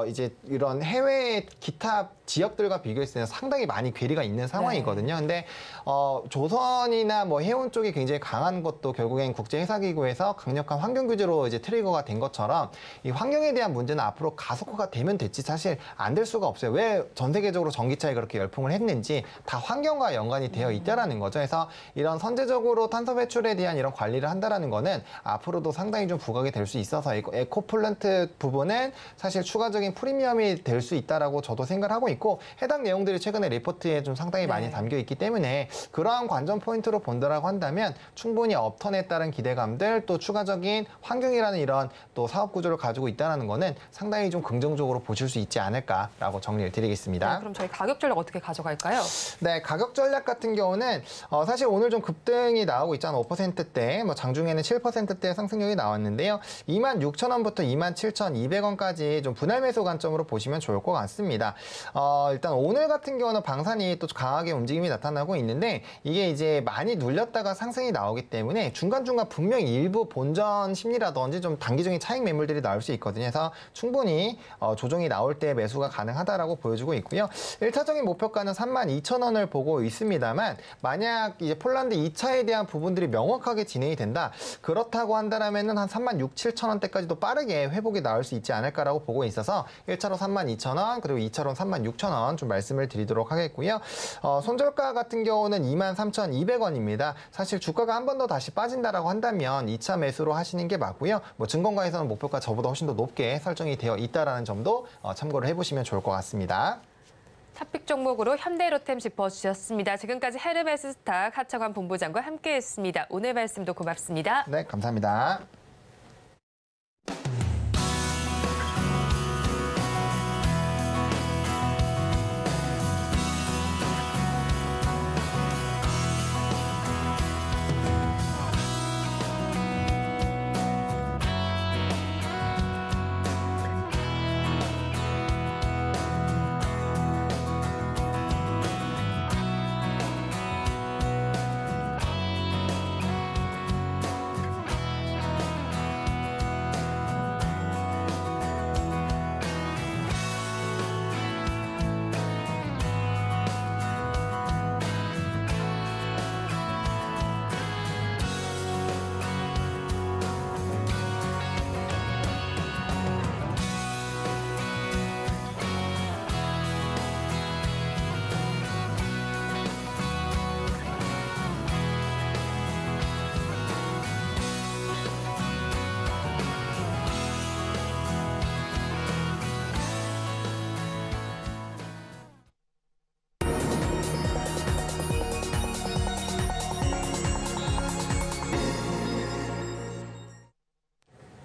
이제 이런 해외 기타 지역들과 비교했을 때는 상당히 많이 괴리가 있는 상황이거든요. 근데 조선이나 뭐 해운 쪽이 굉장히 강한 것도 결국엔 국제해사기구에서 강력한 환경 규제로 이제 트리거가 된 것처럼 이 환경에 대한 문제는 앞으로 가속화가 되면 됐지 사실 안 될 수가 없어요. 왜 전 세계적으로 전기차에 그렇게 열풍을 했는지 다 환경과 연관이 되어 있다라는 거죠. 그래서 이런 선제적으로 탄소 배출에 대한 이런 관리를 한다라는 거는 앞으로도 상당히 좀 부각이 될 수 있어서 에코 플랜트 부분은 사실 추가 추가적인 프리미엄이 될 수 있다라고 저도 생각을 하고 있고 해당 내용들이 최근에 리포트에 좀 상당히 많이 담겨 있기 때문에 그러한 관전 포인트로 본다라고 한다면 충분히 업턴에 따른 기대감들 또 추가적인 환경이라는 이런 또 사업 구조를 가지고 있다는 거는 상당히 좀 긍정적으로 보실 수 있지 않을까라고 정리를 드리겠습니다. 그럼 저희 가격 전략 어떻게 가져갈까요? 네, 가격 전략 같은 경우는 사실 오늘 좀 급등이 나오고 있잖아요. 5%대, 뭐 장중에는 7%대 상승률이 나왔는데요. 26,000원부터 27,200원까지 좀 분할 매수 관점으로 보시면 좋을 것 같습니다. 일단 오늘 같은 경우는 방산이 또 강하게 움직임이 나타나고 있는데 이게 이제 많이 눌렸다가 상승이 나오기 때문에 중간중간 분명히 일부 본전 심리라든지 좀 단기적인 차익 매물들이 나올 수 있거든요. 그래서 충분히 조정이 나올 때 매수가 가능하다라고 보여주고 있고요. 1차적인 목표가는 32,000원을 보고 있습니다만 만약 이제 폴란드 2차에 대한 부분들이 명확하게 진행이 된다. 그렇다고 한다면은 한 36,000원대까지도 빠르게 회복이 나올 수 있지 않을까라고 보고 있어서 1차로 32,000원 그리고 2차로 36,000원 좀 말씀을 드리도록 하겠고요. 손절가 같은 경우는 23,200원입니다. 사실 주가가 한 번 더 다시 빠진다라고 한다면 2차 매수로 하시는 게 맞고요. 뭐 증권가에서는 목표가 저보다 훨씬 더 높게 설정이 되어 있다라는 점도 참고를 해보시면 좋을 것 같습니다. 탑픽 종목으로 현대로템 짚어주셨습니다. 지금까지 헤르메스 스탁 하창환 본부장과 함께했습니다. 오늘 말씀도 고맙습니다. 네, 감사합니다.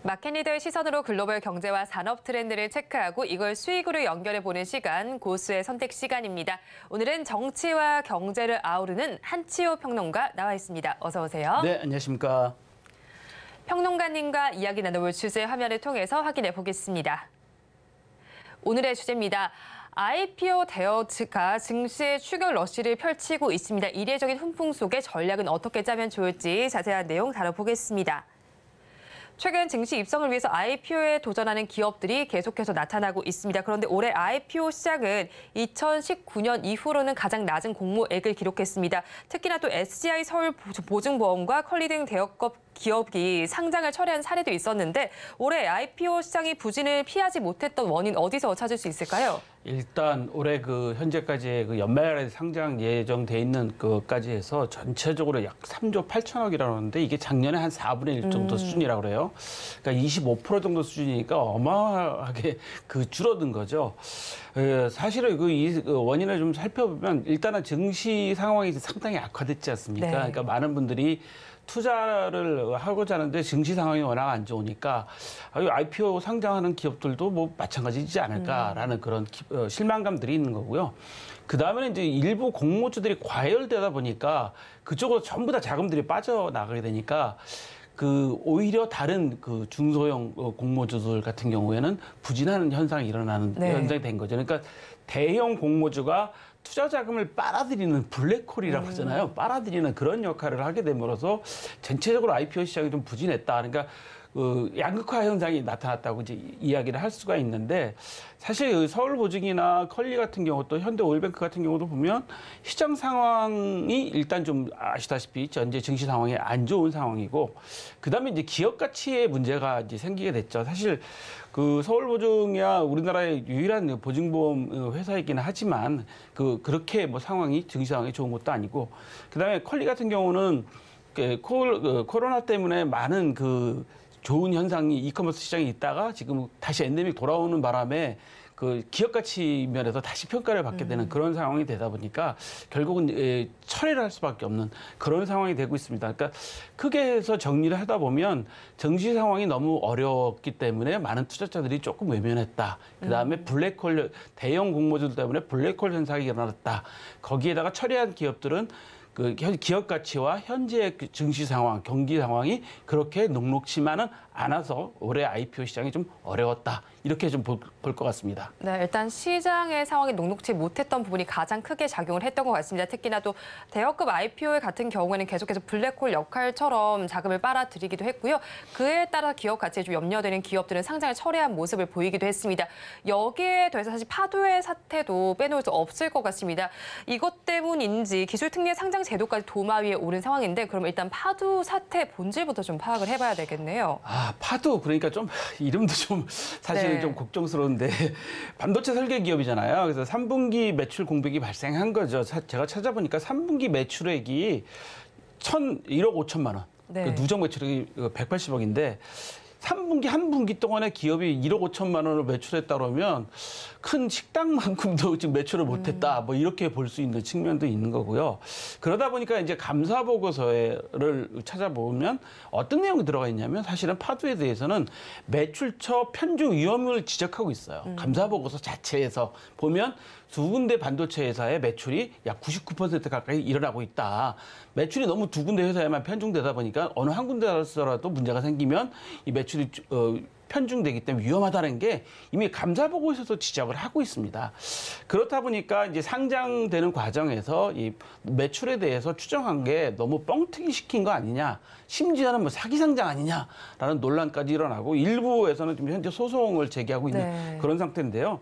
마켓리더의 시선으로 글로벌 경제와 산업 트렌드를 체크하고 이걸 수익으로 연결해보는 시간, 고수의 선택 시간입니다. 오늘은 정치와 경제를 아우르는 한치호 평론가 나와 있습니다. 어서 오세요. 네, 안녕하십니까. 평론가님과 이야기 나눠볼 주제 화면을 통해서 확인해 보겠습니다. 오늘의 주제입니다. IPO 대여가 증시의 추격 러시를 펼치고 있습니다. 이례적인 훈풍 속에 전략은 어떻게 짜면 좋을지 자세한 내용 다뤄보겠습니다. 최근 증시 입성을 위해서 IPO에 도전하는 기업들이 계속해서 나타나고 있습니다. 그런데 올해 IPO 시장은 2019년 이후로는 가장 낮은 공모액을 기록했습니다. 특히나 또 SGI 서울보증보험과 컬리 등 대여급 기업이 상장을 철회한 사례도 있었는데 올해 IPO 시장이 부진을 피하지 못했던 원인 어디서 찾을 수 있을까요? 일단 올해 현재까지의 연말에 상장 예정돼 있는 것까지 해서 전체적으로 약 3조 8천억이라고 하는데 이게 작년에 한 4분의 1 정도 수준이라고 그래요. 그러니까 25% 정도 수준이니까 어마어마하게 줄어든 거죠. 사실은 이 원인을 좀 살펴보면 일단은 증시 상황이 상당히 악화됐지 않습니까? 네. 그러니까 많은 분들이 투자를 하고자 하는데 증시 상황이 워낙 안 좋으니까 IPO 상장하는 기업들도 뭐 마찬가지지 않을까라는 그런 실망감들이 있는 거고요. 그다음에는 이제 일부 공모주들이 과열되다 보니까 그쪽으로 전부 다 자금들이 빠져나가게 되니까 오히려 다른 중소형 공모주들 같은 경우에는 부진하는 현상이 일어나는 현상이 된 거죠. 그러니까 대형 공모주가 투자 자금을 빨아들이는 블랙홀이라고 하잖아요. 빨아들이는 그런 역할을 하게 됨으로써 전체적으로 IPO 시장이 좀 부진했다. 그러니까 양극화 현상이 나타났다고 이제 이야기를 할 수가 있는데 사실 서울보증이나 컬리 같은 경우 또 현대오일뱅크 같은 경우도 보면 시장 상황이 일단 좀 아시다시피 현재 증시 상황이 안 좋은 상황이고 그다음에 이제 기업 가치의 문제가 이제 생기게 됐죠. 사실 서울보증이야 우리나라의 유일한 보증보험 회사이긴 하지만 그렇게 뭐 증시 상황이 좋은 것도 아니고 그다음에 컬리 같은 경우는 코로나 때문에 많은 좋은 현상이 이커머스 시장에 있다가 지금 다시 엔데믹 돌아오는 바람에 그 기업 가치 면에서 다시 평가를 받게 되는 그런 상황이 되다 보니까 결국은 철회를 할 수밖에 없는 그런 상황이 되고 있습니다. 그러니까 크게 해서 정리를 하다 보면 정시 상황이 너무 어려웠기 때문에 많은 투자자들이 조금 외면했다. 그다음에 블랙홀 대형 공모주들 때문에 블랙홀 현상이 일어났다. 거기에다가 철회한 기업들은 그 기업 가치와 현재 증시 상황, 경기 상황이 그렇게 녹록치만은 않아서 올해 IPO 시장이 좀 어려웠다. 이렇게 좀 볼 것 같습니다. 네, 일단 시장의 상황이 녹록치 못했던 부분이 가장 크게 작용을 했던 것 같습니다. 특히나 또 대여급 IPO 같은 경우에는 계속해서 블랙홀 역할처럼 자금을 빨아들이기도 했고요. 그에 따라 기업 가치에 좀 염려되는 기업들은 상장을 철회한 모습을 보이기도 했습니다. 여기에 더해서 사실 파도의 사태도 빼놓을 수 없을 것 같습니다. 이것 때문인지 기술특례 상장 제도까지 도마 위에 오른 상황인데 그럼 일단 파도 사태 본질부터 좀 파악을 해봐야 되겠네요. 파도 그러니까 좀 이름도 좀 사실은 네. 좀 걱정스러운데 반도체 설계 기업이잖아요. 그래서 3분기 매출 공백이 발생한 거죠. 제가 찾아보니까 3분기 매출액이 1억 5천만 원. 네. 그 누적 매출액이 180억인데 3분기 한 분기 동안에 기업이 1억 5천만 원을 매출했다 그러면 큰 식당만큼도 지금 매출을 못했다. 뭐 이렇게 볼 수 있는 측면도 있는 거고요. 그러다 보니까 이제 감사 보고서를 찾아보면 어떤 내용이 들어가 있냐면 사실은 파도에 대해서는 매출처 편중 위험을 지적하고 있어요. 감사 보고서 자체에서 보면 두 군데 반도체 회사의 매출이 약 99% 가까이 일어나고 있다. 매출이 너무 두 군데 회사에만 편중되다 보니까 어느 한 군데라도 문제가 생기면 이 매출이 편중되기 때문에 위험하다는 게 이미 감사 보고서에서 지적을 하고 있습니다. 그렇다 보니까 이제 상장되는 과정에서 이 매출에 대해서 추정한 게 너무 뻥튀기 시킨 거 아니냐, 심지어는 뭐 사기 상장 아니냐라는 논란까지 일어나고 일부에서는 지금 현재 소송을 제기하고 있는 네. 그런 상태인데요.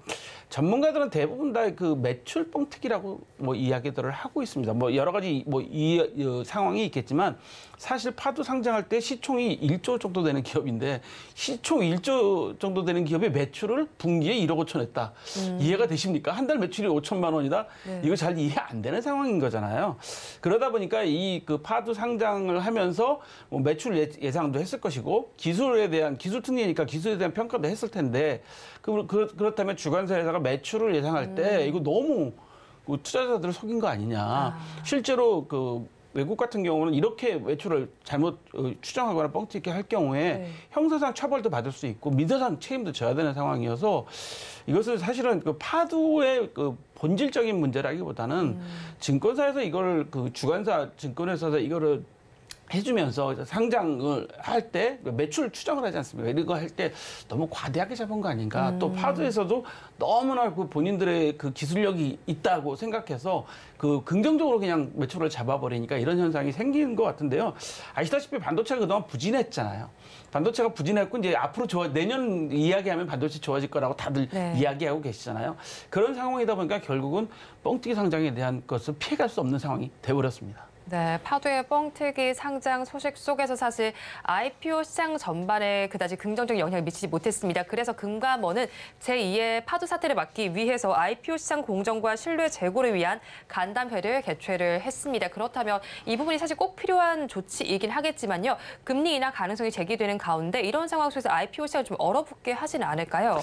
전문가들은 대부분 다 그 매출 뻥튀기라고 뭐 이야기들을 하고 있습니다. 뭐 여러 가지 뭐 이 상황이 있겠지만 사실 파도 상장할 때 시총이 1조 정도 되는 기업인데 시총 1조 정도 되는 기업의 매출을 분기에 1억 5천 했다. 이해가 되십니까? 한 달 매출이 5천만 원이다. 네. 이거 잘 이해 안 되는 상황인 거잖아요. 그러다 보니까 이 그 파도 상장을 하면서 뭐 매출 예상도 했을 것이고 기술에 대한 기술 특례니까 기술에 대한 평가도 했을 텐데 그렇다면 주관사 회사가 매출을 예상할 때 이거 너무 투자자들을 속인 거 아니냐. 실제로 그 외국 같은 경우는 이렇게 매출을 잘못 추정하거나 뻥튀기 할 경우에 네. 형사상 처벌도 받을 수 있고 민사상 책임도 져야 되는 상황이어서 이것은 사실은 그 파도의 그 본질적인 문제라기보다는 증권사에서 이걸 그 주관사 증권회사에서 이거를 해주면서 상장을 할 때 매출 추정을 하지 않습니까? 이거 할 때 너무 과대하게 잡은 거 아닌가? 또 파도에서도 너무나 그 본인들의 그 기술력이 있다고 생각해서 그 긍정적으로 그냥 매출을 잡아버리니까 이런 현상이 생기는 것 같은데요. 아시다시피 반도체가 그동안 부진했잖아요. 반도체가 부진했고 이제 앞으로 내년 이야기하면 반도체 좋아질 거라고 다들 네. 이야기하고 계시잖아요. 그런 상황이다 보니까 결국은 뻥튀기 상장에 대한 것을 피해갈 수 없는 상황이 돼버렸습니다. 네, 파도의 뻥튀기 상장 소식 속에서 사실 IPO 시장 전반에 그다지 긍정적인 영향을 미치지 못했습니다. 그래서 금감원은 제2의 파도 사태를 막기 위해서 IPO 시장 공정과 신뢰 제고를 위한 간담회를 개최를 했습니다. 그렇다면 이 부분이 사실 꼭 필요한 조치이긴 하겠지만요. 금리 인하 가능성이 제기되는 가운데 이런 상황 속에서 IPO 시장을 좀 얼어붙게 하지는 않을까요?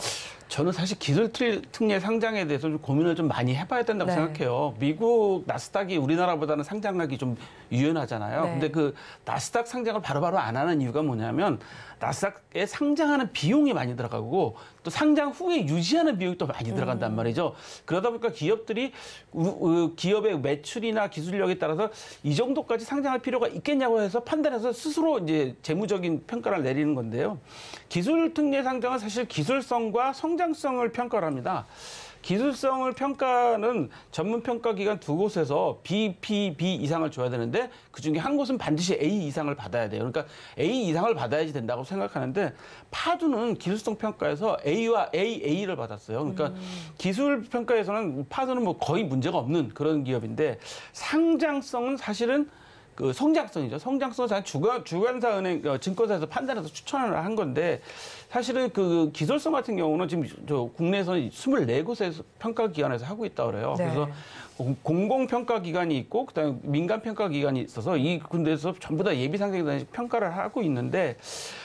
저는 사실 기술 특례 상장에 대해서 좀 고민을 좀 많이 해봐야 된다고 네. 생각해요. 미국 나스닥이 우리나라보다는 상장하기 좀 유연하잖아요. 네. 근데 그 나스닥 상장을 바로바로 안 하는 이유가 뭐냐면 나스닥에 상장하는 비용이 많이 들어가고 또 상장 후에 유지하는 비용이 또 많이 들어간단 말이죠. 그러다 보니까 기업들이 기업의 매출이나 기술력에 따라서 이 정도까지 상장할 필요가 있겠냐고 해서 판단해서 스스로 이제 재무적인 평가를 내리는 건데요. 기술 특례 상장은 사실 기술성과 성장성을 평가를 합니다. 기술성을 평가는 전문 평가 기관 두 곳에서 B 이상을 줘야 되는데 그중에 한 곳은 반드시 A 이상을 받아야 돼요. 그러니까 A 이상을 받아야지 된다고 생각하는데 파도는 기술성 평가에서 A와 A를 받았어요. 그러니까 기술 평가에서는 파도는 뭐 거의 문제가 없는 그런 기업인데 상장성은 사실은 그 성장성이죠. 성장성은 주관사은행 증권사에서 판단해서 추천을 한 건데 사실은 그 기술성 같은 경우는 지금 국내에서는 24곳에서 평가기관에서 하고 있다고 그래요. 네. 그래서 공공평가기관이 있고 그다음에 민간평가기관이 있어서 이 군데에서 전부 다 예비상장에 대한 평가를 하고 있는데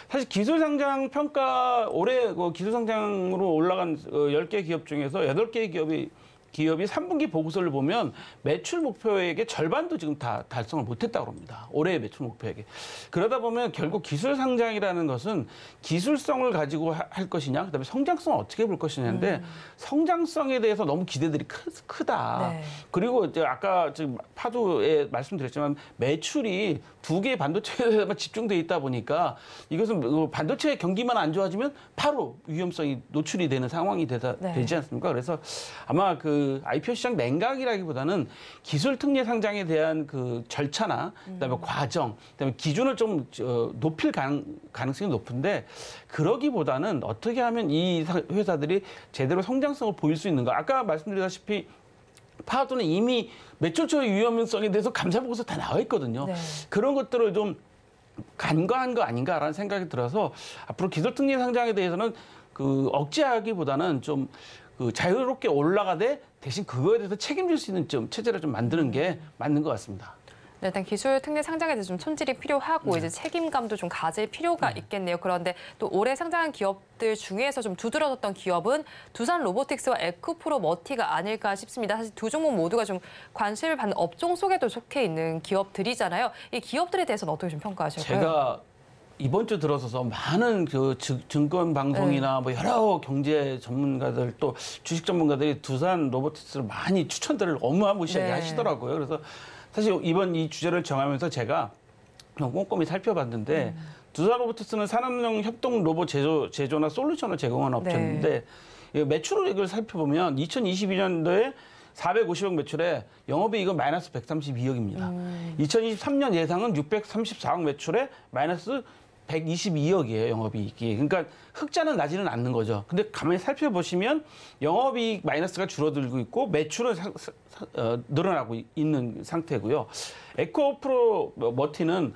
사실 기술상장 평가 올해 기술상장으로 올라간 10개 기업 중에서 8개 기업이 3분기 보고서를 보면 매출 목표액의 절반도 지금 다 달성을 못했다고 합니다. 올해의 매출 목표액에. 그러다 보면 결국 기술 상장이라는 것은 기술성을 가지고 할 것이냐, 그다음에 성장성을 어떻게 볼 것이냐인데 성장성에 대해서 너무 기대들이 크다. 네. 그리고 이제 아까 지금 파도에 말씀드렸지만 매출이 2개의 반도체에만 집중돼 있다 보니까 이것은 반도체 경기만 안 좋아지면 바로 위험성이 노출이 되는 상황이 되지 않습니까? 그래서 아마 그 IPO 시장 냉각이라기보다는 기술 특례 상장에 대한 그 절차나 그다음에 과정, 그다음에 기준을 좀 높일 가능성이 높은데 그러기보다는 어떻게 하면 이 회사들이 제대로 성장성을 보일 수 있는가? 아까 말씀드렸다시피 파도는 이미 매출 초의 위험성에 대해서 감사 보고서 다 나와 있거든요. 네. 그런 것들을 좀 간과한 거 아닌가라는 생각이 들어서 앞으로 기술 특례 상장에 대해서는 그 억제하기보다는 좀 그 자유롭게 올라가되 대신 그거에 대해서 책임질 수 있는 좀 체제를 좀 만드는 게 맞는 것 같습니다. 네, 일단 기술 특례 상장에 대해서 좀 손질이 필요하고 이제 책임감도 좀 가질 필요가 있겠네요. 그런데 또 올해 상장한 기업들 중에서 좀 두드러졌던 기업은 두산 로보틱스와 에코프로 머티가 아닐까 싶습니다. 사실 두 종목 모두가 좀 관심을 받는 업종 속에도 속해 있는 기업들이잖아요. 이 기업들에 대해서는 어떻게 좀 평가하실까요? 제가 이번 주 들어서서 많은 그 증권 방송이나 뭐 여러 경제 전문가들 또 주식 전문가들이 두산 로보틱스를 많이 추천들을 어마무시하게 하시더라고요. 그래서 사실 이번 이 주제를 정하면서 제가 좀 꼼꼼히 살펴봤는데 두산 로보틱스는 산업용 협동 로봇 제조나 솔루션을 제공하는 업체인데 매출액을 살펴보면 2022년도에 450억 매출에 영업이익은 마이너스 132억입니다. 2023년 예상은 634억 매출에 마이너스 122억이에요, 영업이익이. 그러니까 흑자는 나지는 않는 거죠. 근데 가만히 살펴보시면 영업이익 마이너스가 줄어들고 있고 매출은 늘어나고 있는 상태고요. 에코프로 머티는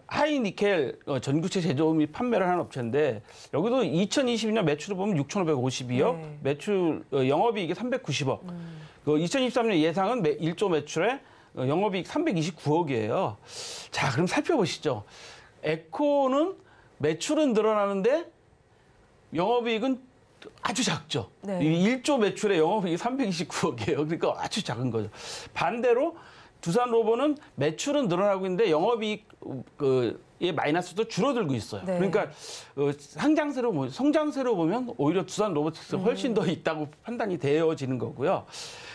하이니켈 전구체 제조 및 판매를 하는 업체인데 여기도 2022년 매출을 보면 6,552억, 매출 영업이익이 390억. 2023년 예상은 1조 매출에 영업이익 329억이에요. 자, 그럼 살펴보시죠. 에코는 매출은 늘어나는데 영업이익은 아주 작죠. 1조 매출에 영업이익이 329억이에요. 그러니까 아주 작은 거죠. 반대로 두산 로보는 매출은 늘어나고 있는데 영업이익 의 마이너스도 줄어들고 있어요. 그러니까 성장세로 보면 오히려 두산 로보틱스가 훨씬 더 있다고 판단이 되어지는 거고요.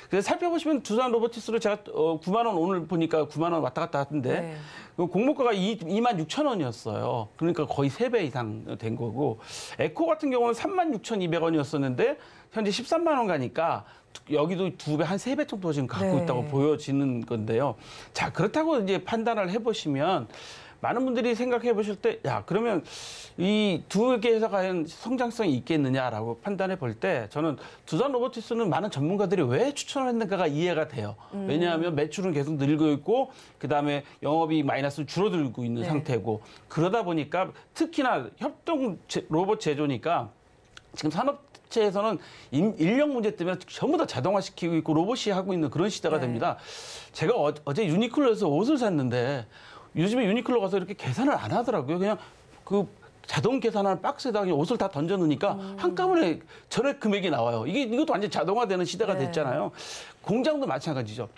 그래서 살펴보시면 두산 로보틱스를 제가 9만 원 오늘 보니까 9만 원 왔다 갔다 하던데 공모가가 26,000원이었어요. 그러니까 거의 3배 이상 된 거고 에코 같은 경우는 36,200원이었었는데 현재 13만 원 가니까 여기도 2배, 한 3배 정도 지금 갖고 있다고 보여지는 건데요. 자, 그렇다고 이제 판단을 해보시면 많은 분들이 생각해 보실 때, 야, 그러면 이 두 개 회사가 과연 성장성이 있겠느냐라고 판단해 볼 때 저는 두산 로보틱스는 많은 전문가들이 왜 추천을 했는가가 이해가 돼요. 왜냐하면 매출은 계속 늘고 있고 그다음에 영업이익 마이너스 줄어들고 있는 상태고 그러다 보니까 특히나 협동 로봇 제조니까 지금 산업체에서는 인력 문제 때문에 전부 다 자동화시키고 있고 로봇이 하고 있는 그런 시대가 됩니다. 제가 어제 유니클로에서 옷을 샀는데 요즘에 유니클로 가서 이렇게 계산을 안 하더라고요. 그냥 그 자동 계산하는 박스에다 그냥 옷을 다 던져 놓으니까 한꺼번에 전액 금액이 나와요. 이것도 완전 자동화되는 시대가 됐잖아요. 공장도 마찬가지죠.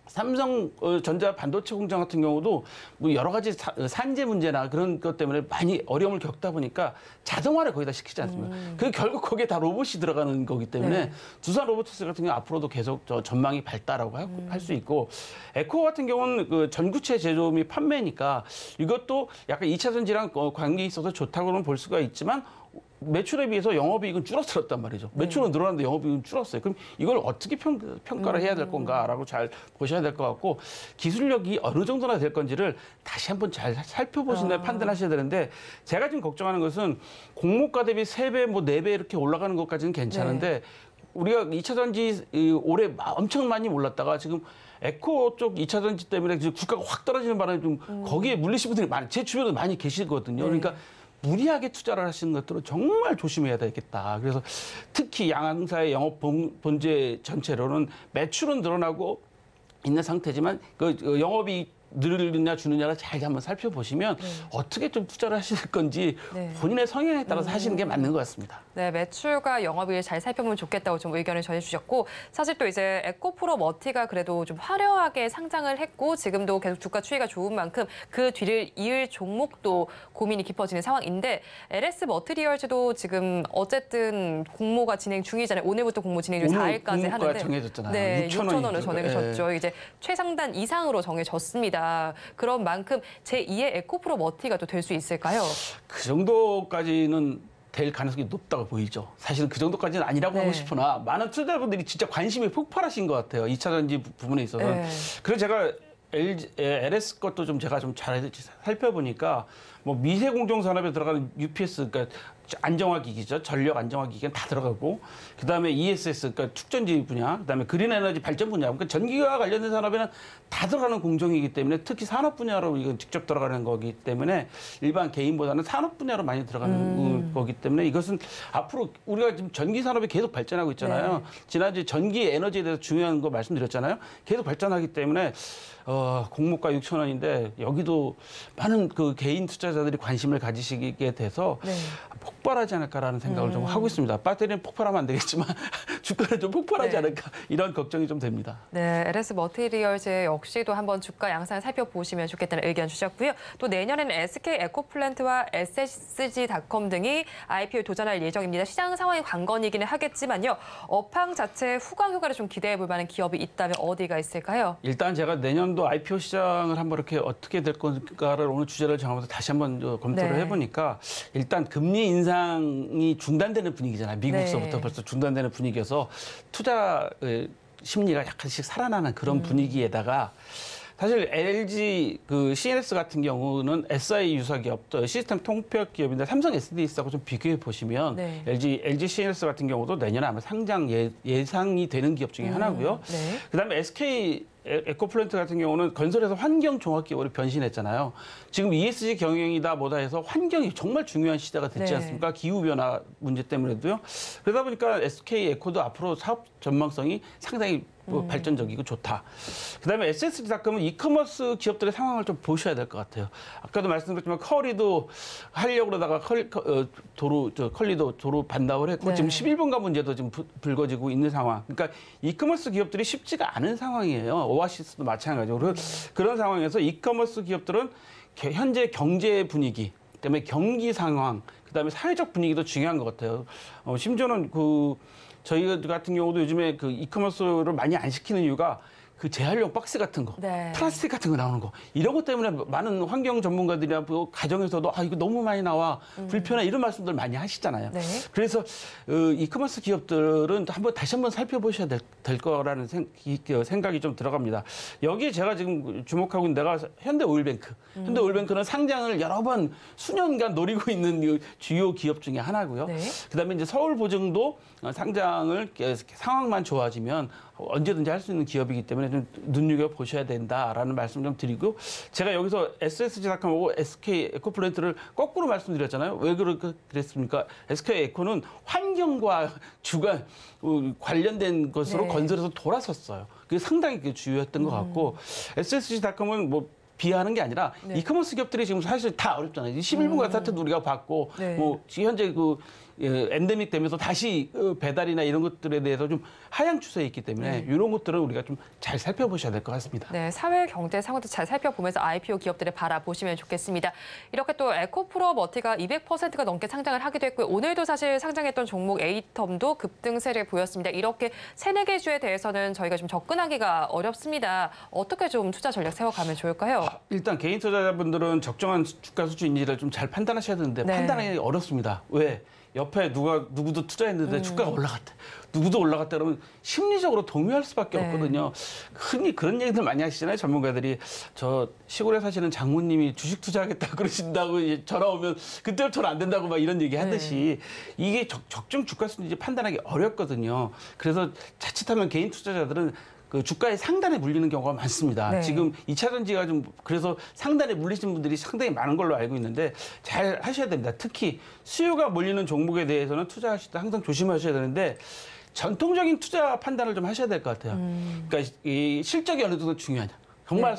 삼성전자 반도체 공장 같은 경우도 뭐 여러 가지 산재 문제나 그런 것 때문에 많이 어려움을 겪다 보니까 자동화를 거의 다 시키지 않습니까? 그 결국 거기에 다 로봇이 들어가는 거기 때문에 두산 로보틱스 같은 경우 앞으로도 계속 전망이 밝다라고 할 수 있고 에코 같은 경우는 그 전구체 제조 및 판매니까 이것도 약간 2차 전지랑 관계에 있어서 좋다고는 볼 수가 있지만 매출에 비해서 영업이익은 줄어들었단 말이죠. 매출은 늘어났는데 영업이익은 줄었어요. 그럼 이걸 어떻게 평가를 해야 될 건가라고 잘 보셔야 될 것 같고 기술력이 어느 정도나 될 건지를 다시 한번 잘 살펴보신 다음에 판단하셔야 되는데 제가 지금 걱정하는 것은 공모가 대비 3배, 뭐 4배 이렇게 올라가는 것까지는 괜찮은데 우리가 2차 전지 올해 엄청 많이 올랐다가 지금 에코 쪽 2차 전지 때문에 주가가 확 떨어지는 바람에 좀 거기에 물리신 분들이 제 주변에 많이 계시거든요. 그러니까 무리하게 투자를 하시는 것들은 정말 조심해야 되겠다. 그래서 특히 양사의 영업 본제 전체로는 매출은 늘어나고 있는 상태지만 그 영업이 늘느냐 주느냐를 잘 한번 살펴보시면 어떻게 좀 투자를 하실 건지 본인의 성향에 따라서 하시는 게 맞는 것 같습니다. 네, 매출과 영업이익을 잘 살펴보면 좋겠다고 좀 의견을 전해주셨고 사실 또 이제 에코프로 머티가 그래도 좀 화려하게 상장을 했고 지금도 계속 주가 추이가 좋은 만큼 그 뒤를 이을 종목도 고민이 깊어지는 상황인데 LS 머티리얼즈도 지금 어쨌든 공모가 진행 중이잖아요. 오늘부터 공모 진행 중 4일까지 하는데 정해졌잖아요. 네, 6,000원으로 정해졌죠. 이제 최상단 이상으로 정해졌습니다. 그런 만큼 제2의 에코프로 머티가 또 될 수 있을까요? 그 정도까지는 될 가능성이 높다고 보이죠. 사실은 그 정도까지는 아니라고 하고 싶으나 많은 투자자분들이 진짜 관심이 폭발하신 것 같아요. 2차 전지 부분에 있어서는. 그래서 제가 LS 것도 좀 제가 좀 잘 살펴보니까 뭐 미세 공정 산업에 들어가는 UPS, 그러니까 안정화 기기죠. 전력 안정화 기기는 다 들어가고, 그다음에 ESS, 그러니까 축전지 분야, 그다음에 그린 에너지 발전 분야, 그러니까 전기와 관련된 산업에는 다 들어가는 공정이기 때문에 특히 산업 분야로 이건 직접 들어가는 거기 때문에 일반 개인보다는 산업 분야로 많이 들어가는 거기 때문에 이것은 앞으로 우리가 지금 전기 산업이 계속 발전하고 있잖아요. 지난주에 전기 에너지에 대해서 중요한 거 말씀드렸잖아요. 계속 발전하기 때문에 공모가 6,000원인데 여기도 많은 그 개인 투자자들이 관심을 가지시게 돼서 폭발하지 않을까라는 생각을 좀 하고 있습니다. 배터리는 폭발하면 안 되겠지만 주가는 좀 폭발하지 않을까 이런 걱정이 좀 됩니다. 네, LS 머티리얼즈 역시도 한번 주가 양상을 살펴보시면 좋겠다는 의견 주셨고요. 또 내년에는 SK 에코플랜트와 SSG닷컴 등이 IPO에 도전할 예정입니다. 시장 상황이 관건이기는 하겠지만요. 업황 자체의 후광 효과를 좀 기대해 볼 만한 기업이 있다면 어디가 있을까요? 일단 제가 내년도 IPO 시장을 한번 이렇게 어떻게 될 건가를 오늘 주제를 정하면서 다시 한번 검토를 해보니까 일단 금리 인상이 중단되는 분위기잖아요. 미국서부터 벌써 중단되는 분위기여서 투자 심리가 약간씩 살아나는 그런 분위기에다가 사실 LG 그 CNS 같은 경우는 SI 유사 기업, 시스템 통폐합 기업인데 삼성 SDS하고 좀 비교해 보시면 LG CNS 같은 경우도 내년에 아마 상장 예상이 되는 기업 중에 하나고요. 그다음에 SK 에코플랜트 같은 경우는 건설에서 환경 종합 기업으로 변신했잖아요. 지금 ESG 경영이다 뭐다 해서 환경이 정말 중요한 시대가 됐지 않습니까? 기후 변화 문제 때문에도요. 그러다 보니까 SK 에코도 앞으로 사업 전망성이 상당히 발전적이고 좋다. 그다음에 SSG닷컴은 이커머스 기업들의 상황을 좀 보셔야 될 것 같아요. 아까도 말씀드렸지만 커리도 하려고 그러다가 컬리도 도로 반납을 했고 지금 11번가 문제도 지금 불거지고 있는 상황. 그러니까 이커머스 기업들이 쉽지가 않은 상황이에요. 오아시스도 마찬가지로. 그런 상황에서 이커머스 기업들은 현재 경제 분위기, 그다음에 경기 상황, 그다음에 사회적 분위기도 중요한 것 같아요. 심지어는 저희 같은 경우도 요즘에 그 이커머스를 많이 안 시키는 이유가 그 재활용 박스 같은 거, 플라스틱 같은 거 나오는 거 이런 것 때문에 많은 환경 전문가들이나 가정에서도 이거 너무 많이 나와 불편해 이런 말씀들 많이 하시잖아요. 그래서 이커머스 기업들은 다시 한번 살펴보셔야 될 거라는 생각이 좀 들어갑니다. 여기에 제가 지금 주목하고 있는 데가 현대오일뱅크. 현대오일뱅크는 상장을 여러 번 수년간 노리고 있는 주요 기업 중에 하나고요. 그다음에 이제 서울보증도 상장을 상황만 좋아지면 언제든지 할 수 있는 기업이기 때문에 좀 눈여겨보셔야 된다라는 말씀 좀 드리고 제가 여기서 SSG닷컴하고 SK 에코플랜트를 거꾸로 말씀드렸잖아요. 왜 그랬습니까? SK 에코는 환경과 주간 관련된 것으로 건설해서 돌아섰어요. 그게 상당히 주요했던 것 같고 SSG닷컴은 뭐 비하하는 게 아니라 이커머스 기업들이 지금 사실 다 어렵잖아요. 11분간 사태도 우리가 봤고 뭐 현재 엔데믹 되면서 다시 배달이나 이런 것들에 대해서 좀 하향 추세에 있기 때문에 이런 것들은 우리가 좀 잘 살펴보셔야 될 것 같습니다. 네, 사회 경제 상황도 잘 살펴보면서 IPO 기업들을 바라보시면 좋겠습니다. 이렇게 또 에코프로 머티가 200%가 넘게 상장을 하기도 했고요. 오늘도 사실 상장했던 종목 에이텀도 급등세를 보였습니다. 이렇게 3-4개 주에 대해서는 저희가 좀 접근하기가 어렵습니다. 어떻게 좀 투자 전략 세워가면 좋을까요? 일단 개인 투자자분들은 적정한 주가 수준인지를 좀 잘 판단하셔야 되는데 판단하기 어렵습니다. 왜? 옆에 누구도 투자했는데 주가가 올라갔대. 누구도 올라갔다 그러면 심리적으로 동요할 수밖에 없거든요. 흔히 그런 얘기들 많이 하시잖아요. 전문가들이 저 시골에 사시는 장모님이 주식 투자하겠다 그러신다고 전화 오면 그때부터는 안 된다고 막 이런 얘기 하듯이 이게 적정 주가 수준인지 판단하기 어렵거든요. 그래서 자칫하면 개인 투자자들은 그 주가의 상단에 물리는 경우가 많습니다. 네. 지금 2차 전지가 좀 그래서 상단에 물리신 분들이 상당히 많은 걸로 알고 있는데 잘 하셔야 됩니다. 특히 수요가 몰리는 종목에 대해서는 투자하실 때 항상 조심하셔야 되는데 전통적인 투자 판단을 좀 하셔야 될 것 같아요. 그러니까 이 실적이 어느 정도 중요하냐. 정말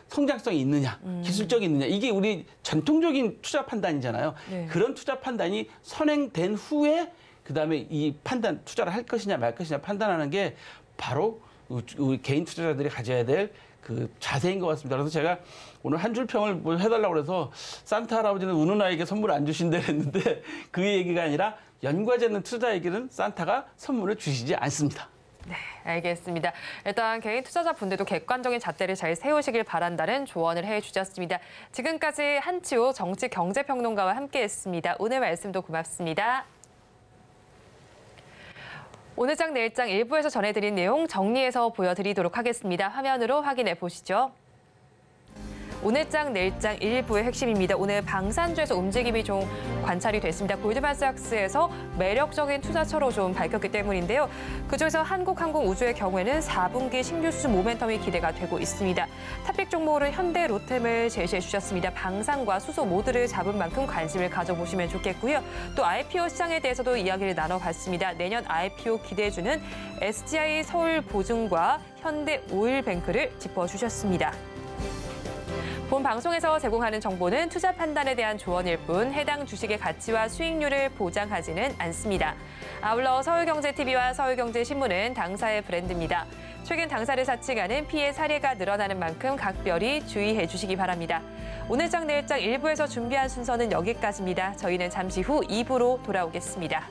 성장성이 있느냐, 기술적이 있느냐. 이게 우리 전통적인 투자 판단이잖아요. 네. 그런 투자 판단이 선행된 후에 그다음에 이 판단, 투자를 할 것이냐 말 것이냐 판단하는 게 바로 우리 개인 투자자들이 가져야 될 그 자세인 것 같습니다. 그래서 제가 오늘 한 줄 평을 뭐 해달라고 그래서 산타 할아버지는 우는 아이에게 선물 안 주신다 했는데 그 얘기가 아니라 연관되지 않는 투자에게는 산타가 선물을 주시지 않습니다. 네, 알겠습니다. 일단 개인 투자자분들도 객관적인 잣대를 잘 세우시길 바란다는 조언을 해주셨습니다. 지금까지 한치호 정치경제평론가와 함께했습니다. 오늘 말씀도 고맙습니다. 오늘장 내일장 일부에서 전해드린 내용 정리해서 보여드리도록 하겠습니다. 화면으로 확인해 보시죠. 오늘장 내일장 일부의 핵심입니다. 오늘 방산주에서 움직임이 좀 관찰이 됐습니다. 골드만삭스에서 매력적인 투자처로 좀 밝혔기 때문인데요. 그중에서 한국항공우주의 경우에는 4분기 신규 수주 모멘텀이 기대가 되고 있습니다. 탑픽 종목으로 현대 로템을 제시해 주셨습니다. 방산과 수소 모두를 잡은 만큼 관심을 가져보시면 좋겠고요. 또 IPO 시장에 대해서도 이야기를 나눠봤습니다. 내년 IPO 기대해주는 SGI 서울보증과 현대오일뱅크를 짚어주셨습니다. 본 방송에서 제공하는 정보는 투자 판단에 대한 조언일 뿐 해당 주식의 가치와 수익률을 보장하지는 않습니다. 아울러 서울경제TV와 서울경제신문은 당사의 브랜드입니다. 최근 당사를 사칭하는 피해 사례가 늘어나는 만큼 각별히 주의해 주시기 바랍니다. 오늘장 내일장 1부에서 준비한 순서는 여기까지입니다. 저희는 잠시 후 2부로 돌아오겠습니다.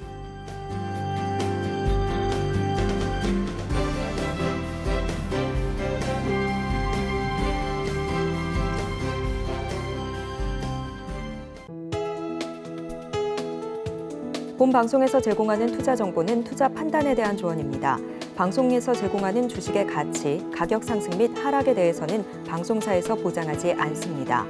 본 방송에서 제공하는 투자 정보는 투자 판단에 대한 조언입니다. 방송에서 제공하는 주식의 가치, 가격 상승 및 하락에 대해서는 방송사에서 보장하지 않습니다.